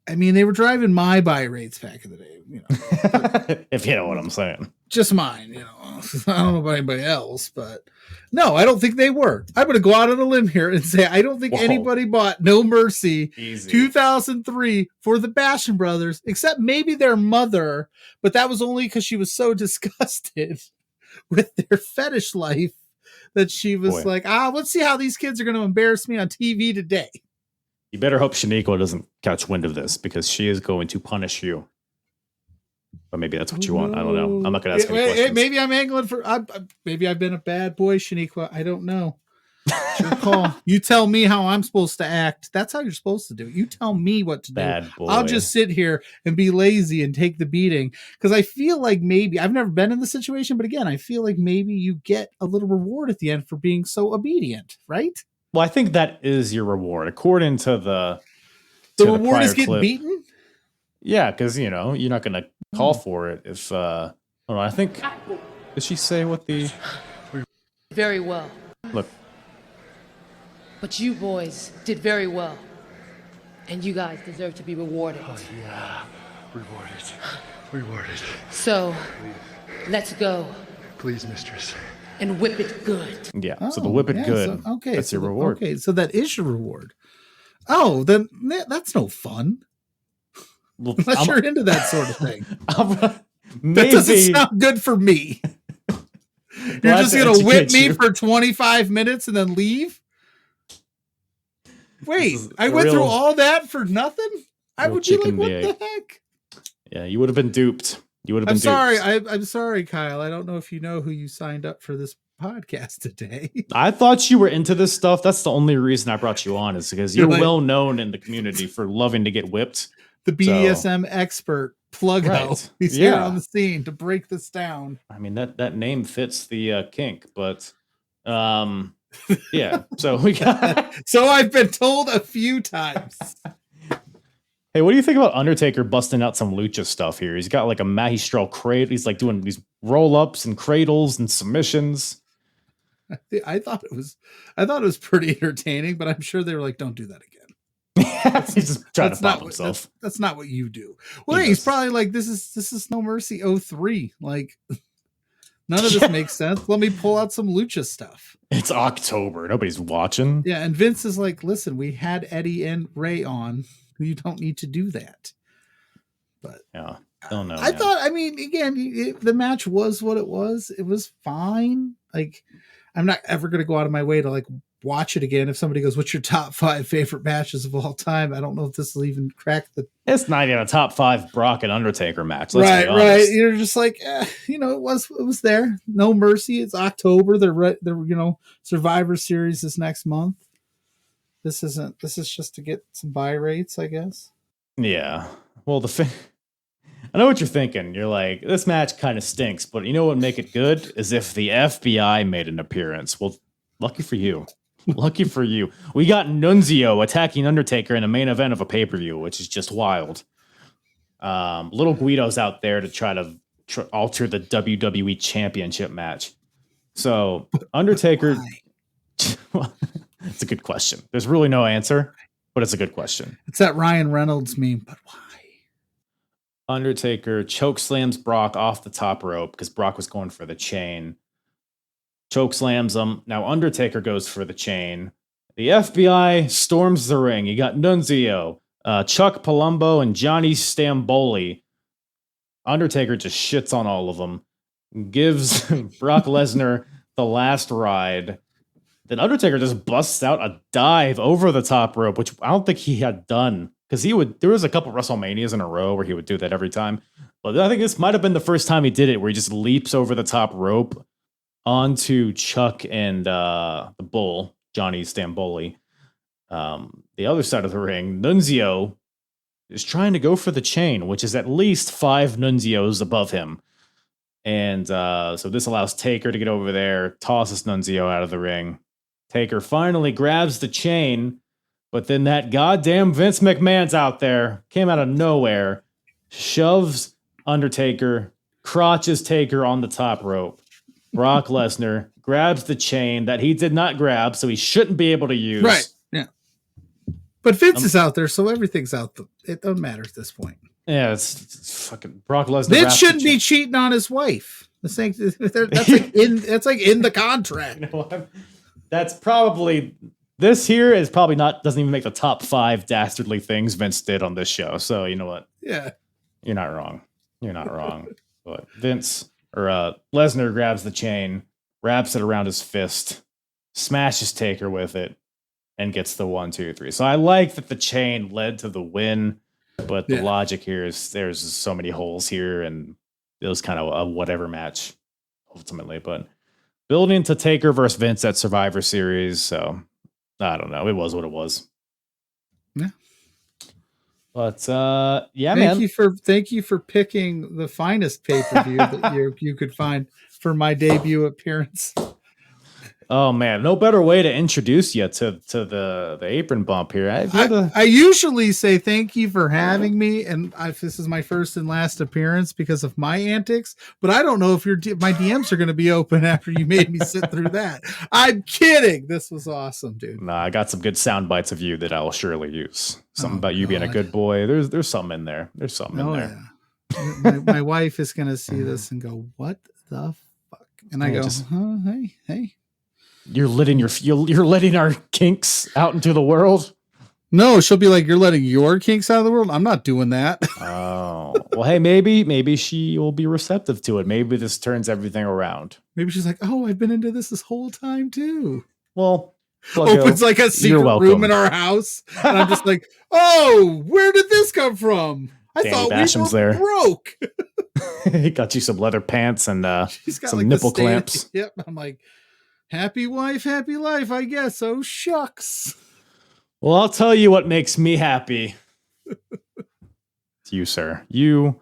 I mean, they were driving my buy rates back in the day, you know. If you know what I'm saying. Just mine, you know. I don't know about anybody else, but no, I don't think they were. I'm going to go out on a limb here and say I don't think anybody bought No Mercy 2003 for the Basham brothers, except maybe their mother, but that was only because she was so disgusted with their fetish life that she was like, let's see how these kids are going to embarrass me on TV today. You better hope Shaniqua doesn't catch wind of this because she is going to punish you. But maybe that's what you want. I don't know. I'm not going to ask any questions. Maybe I'm angling for. Maybe I've been a bad boy, Shaniqua. I don't know. It's your call. You tell me how I'm supposed to act. That's how you're supposed to do it. You tell me what to Bad do. boy. I'll just sit here and be lazy and take the beating because I feel like maybe I've never been in the situation, but again, I feel like maybe you get a little reward at the end for being so obedient, right? Well, I think that is your reward, according to the reward is getting clip. Beaten. Yeah, because you're not going to call for it if. Hold on, I think. Did she say what the? Very well. Look. But you boys did very well, and you guys deserve to be rewarded. Oh yeah, rewarded. So, let's go. Please, mistress. And whip it good. Yeah. So the whip it good. So, okay. That's your reward. Okay. So that is your reward. Oh, then that's no fun. Well, Unless you're into that sort of thing. Maybe. That doesn't sound good for me. You're just going to whip me for 25 minutes and then leave? Wait, I went through all that for nothing? I would be like, what the heck? Yeah, you would have been duped. You would have been sorry. duped. I'm sorry, Kyle. I don't know if you know who you signed up for this podcast today. I thought you were into this stuff. That's the only reason I brought you on, is because you're You're like- well known in the community for loving to get whipped. The BDSM expert, Pluggo. Right. He's here Yeah. on the scene to break this down. I mean, that name fits the kink, but yeah. So we got. So I've been told a few times. Hey, what do you think about Undertaker busting out some lucha stuff here? He's got like a magistral cradle. He's like doing these roll ups and cradles and submissions. I thought it was pretty entertaining, but I'm sure they were like, "Don't do that again." He's just trying to pop what- himself. That's not what you do. Well, He he's does. probably like, "This is No Mercy 03." Like, none of this makes sense. Let me pull out some lucha stuff. It's October. Nobody's watching. Yeah, and Vince is like, "Listen, we had Eddie and Ray on. You don't need to do that." But Yeah. Don't know. I man. thought, I mean, again, the match was what it was. It was fine. Like, I'm not ever going to go out of my way to like watch it again. If somebody goes, "What's your top 5 favorite matches of all time?" I don't know if this will even crack the It's not even a top 5 Brock and Undertaker match. Let's right, be honest. right. You're just like, it was there. No Mercy. It's October. They're Survivor Series is next month. This is just to get some buy rates, I guess. Yeah. Well, I know what you're thinking. You're like, this match kind of stinks, but you know what would make it good is if the FBI made an appearance. Well, lucky for you. Lucky for you. We got Nunzio attacking Undertaker in the main event of a pay-per-view, which is just wild. Little Guido's out there to try to alter the WWE Championship match. So Undertaker... It's a good question. There's really no answer, but it's a good question. It's that Ryan Reynolds meme, but why? Undertaker choke slams Brock off the top rope because Brock was going for the chain. Choke slams him. Now Undertaker goes for the chain. The FBI storms the ring. You got Nunzio, Chuck Palumbo, and Johnny Stamboli. Undertaker just shits on all of them. Gives Brock Lesnar the last ride. Then Undertaker just busts out a dive over the top rope, which I don't think he had done. Because there was a couple WrestleManias in a row where he would do that every time. But I think this might have been the first time he did it, where he just leaps over the top rope onto Chuck and the Bull, Johnny Stamboli. The other side of the ring, Nunzio is trying to go for the chain, which is at least 5 Nunzios above him. And so this allows Taker to get over there, tosses Nunzio out of the ring. Taker finally grabs the chain, but then that goddamn Vince McMahon's out there, came out of nowhere, shoves Undertaker, crotches Taker on the top rope. Brock Lesnar grabs the chain that he did not grab, so he shouldn't be able to use. Right. Yeah. But Vince is out there, so everything's out. It doesn't matter at this point. Yeah, it's fucking Brock Lesnar. Vince wraps the shouldn't be chain. cheating on his wife. That's like in the contract. You know what? That's probably this here is probably not doesn't even make the top 5 dastardly things Vince did on this show. So you know what? Yeah. You're not wrong. You're not wrong. But Vince or Lesnar grabs the chain, wraps it around his fist, smashes Taker with it, and gets the 1, 2, 3. So I like that the chain led to the win, but the logic here is there's so many holes here, and it was kind of a whatever match ultimately. But building to Taker versus Vince at Survivor Series, so I don't know. It was what it was. Yeah. But man. Thank you for picking the finest pay-per-view that you could find for my debut appearance. Oh man, no better way to introduce you to the apron bump here. I usually say thank you for having me, and this is my first and last appearance because of my antics. But I don't know if my DMs are going to be open after you made me sit through that. I'm kidding. This was awesome, dude. Nah, I got some good sound bites of you that I'll surely use. Something about you being a good boy. There's something in there. There's something in there. Yeah. my wife is going to see this and go, "What the fuck?" And I go, "Hey." You're letting our kinks out into the world. No, she'll be like, "You're letting your kinks out of the world." I'm not doing that. Oh, well, hey, maybe she will be receptive to it. Maybe this turns everything around. Maybe she's like, "Oh, I've been into this whole time too." Well, Pluggo, opens like a secret room in our house, and I'm just like, "Oh, where did this come from? I Danny thought Basham's we were there. broke." He got you some leather pants and She's got some like nipple the state- clamps. Yep. I'm like, Happy wife, happy life, I guess. Oh, shucks. Well, I'll tell you what makes me happy. It's you, sir. You,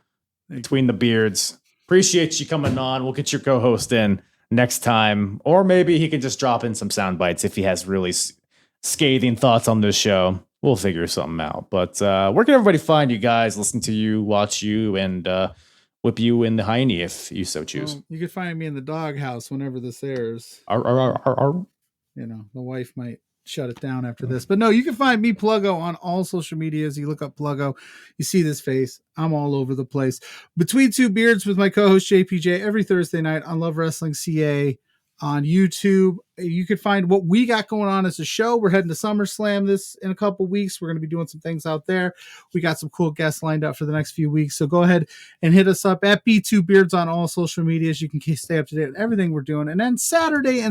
between the beards. Appreciate you coming on. We'll get your co-host in next time. Or maybe he can just drop in some sound bites if he has really scathing thoughts on this show. We'll figure something out. But where can everybody find you guys, listen to you, watch you, and whip you in the hiney if you so choose? Well, you can find me in the doghouse whenever this airs. Arr, arr, arr, arr. You know, the wife might shut it down after this. But no, you can find me, Pluggo, on all social medias. You look up Pluggo, you see this face. I'm all over the place. Between Two Beards with my co-host JPJ every Thursday night on Love Wrestling CA on YouTube. You can find what we got going on as a show. We're heading to SummerSlam this in a couple weeks. We're going to be doing some things out there. We got some cool guests lined up for the next few weeks. So go ahead and hit us up at B2Beards on all social medias. You can stay up to date with everything we're doing. And then Saturday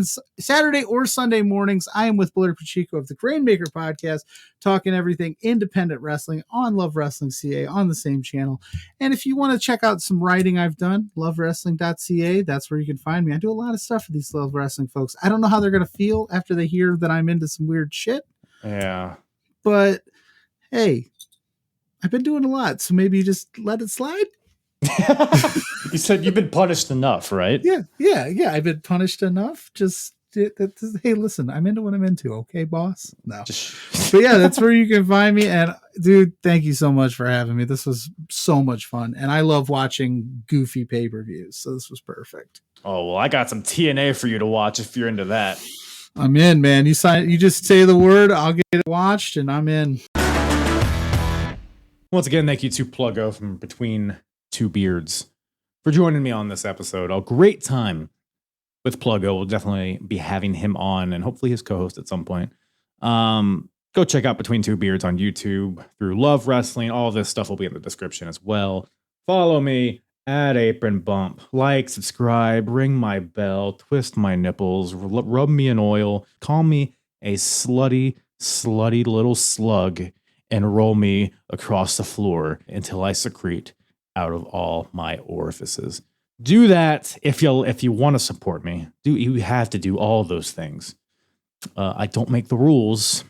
or Sunday mornings, I am with Blair Pacheco of the Grainmaker Podcast, talking everything independent wrestling on Love Wrestling CA on the same channel. And if you want to check out some writing I've done, lovewrestling.ca, that's where you can find me. I do a lot of stuff for these Love Wrestling folks. I don't know how they're going to feel after they hear that I'm into some weird shit. Yeah. But hey, I've been doing a lot, so maybe you just let it slide. You said you've been punished enough, right? Yeah. I've been punished enough. Hey, listen, I'm into what I'm into. Okay, boss? No. But yeah, that's where you can find me. And dude, thank you so much for having me. This was so much fun. And I love watching goofy pay-per-views. So this was perfect. Oh, well, I got some TNA for you to watch if you're into that. I'm in, man. You just say the word, I'll get it watched, and I'm in. Once again, thank you to Pluggo from Between Two Beards for joining me on this episode. A great time with Pluggo. We'll definitely be having him on and hopefully his co-host at some point. Go check out Between Two Beards on YouTube through Love Wrestling. All of this stuff will be in the description as well. Follow me at Apron Bump. Like, subscribe, ring my bell, twist my nipples, rub me in oil, call me a slutty little slug, and roll me across the floor until I secrete out of all my orifices. Do that if you want to support me. You have to do all those things. I don't make the rules.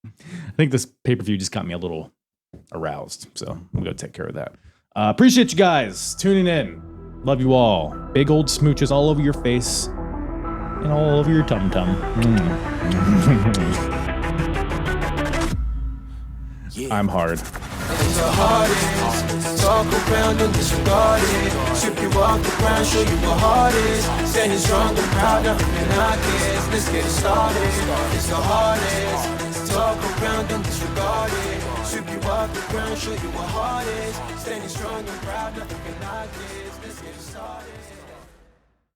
I think this pay-per-view just got me a little aroused, so I'm gonna take care of that. Appreciate you guys tuning in. Love you all. Big old smooches all over your face and all over your tum-tum. I'm hard. It's the hardest. Talk around and disregard it. Strip you off the ground, show you what heart is. Standing strong and proud, nothing can knock it. Let's get it started. It's the hardest. Talk around and disregard it. Strip you off the ground, show you what heart is. Standing strong and proud, nothing can knock it. Let's get it started.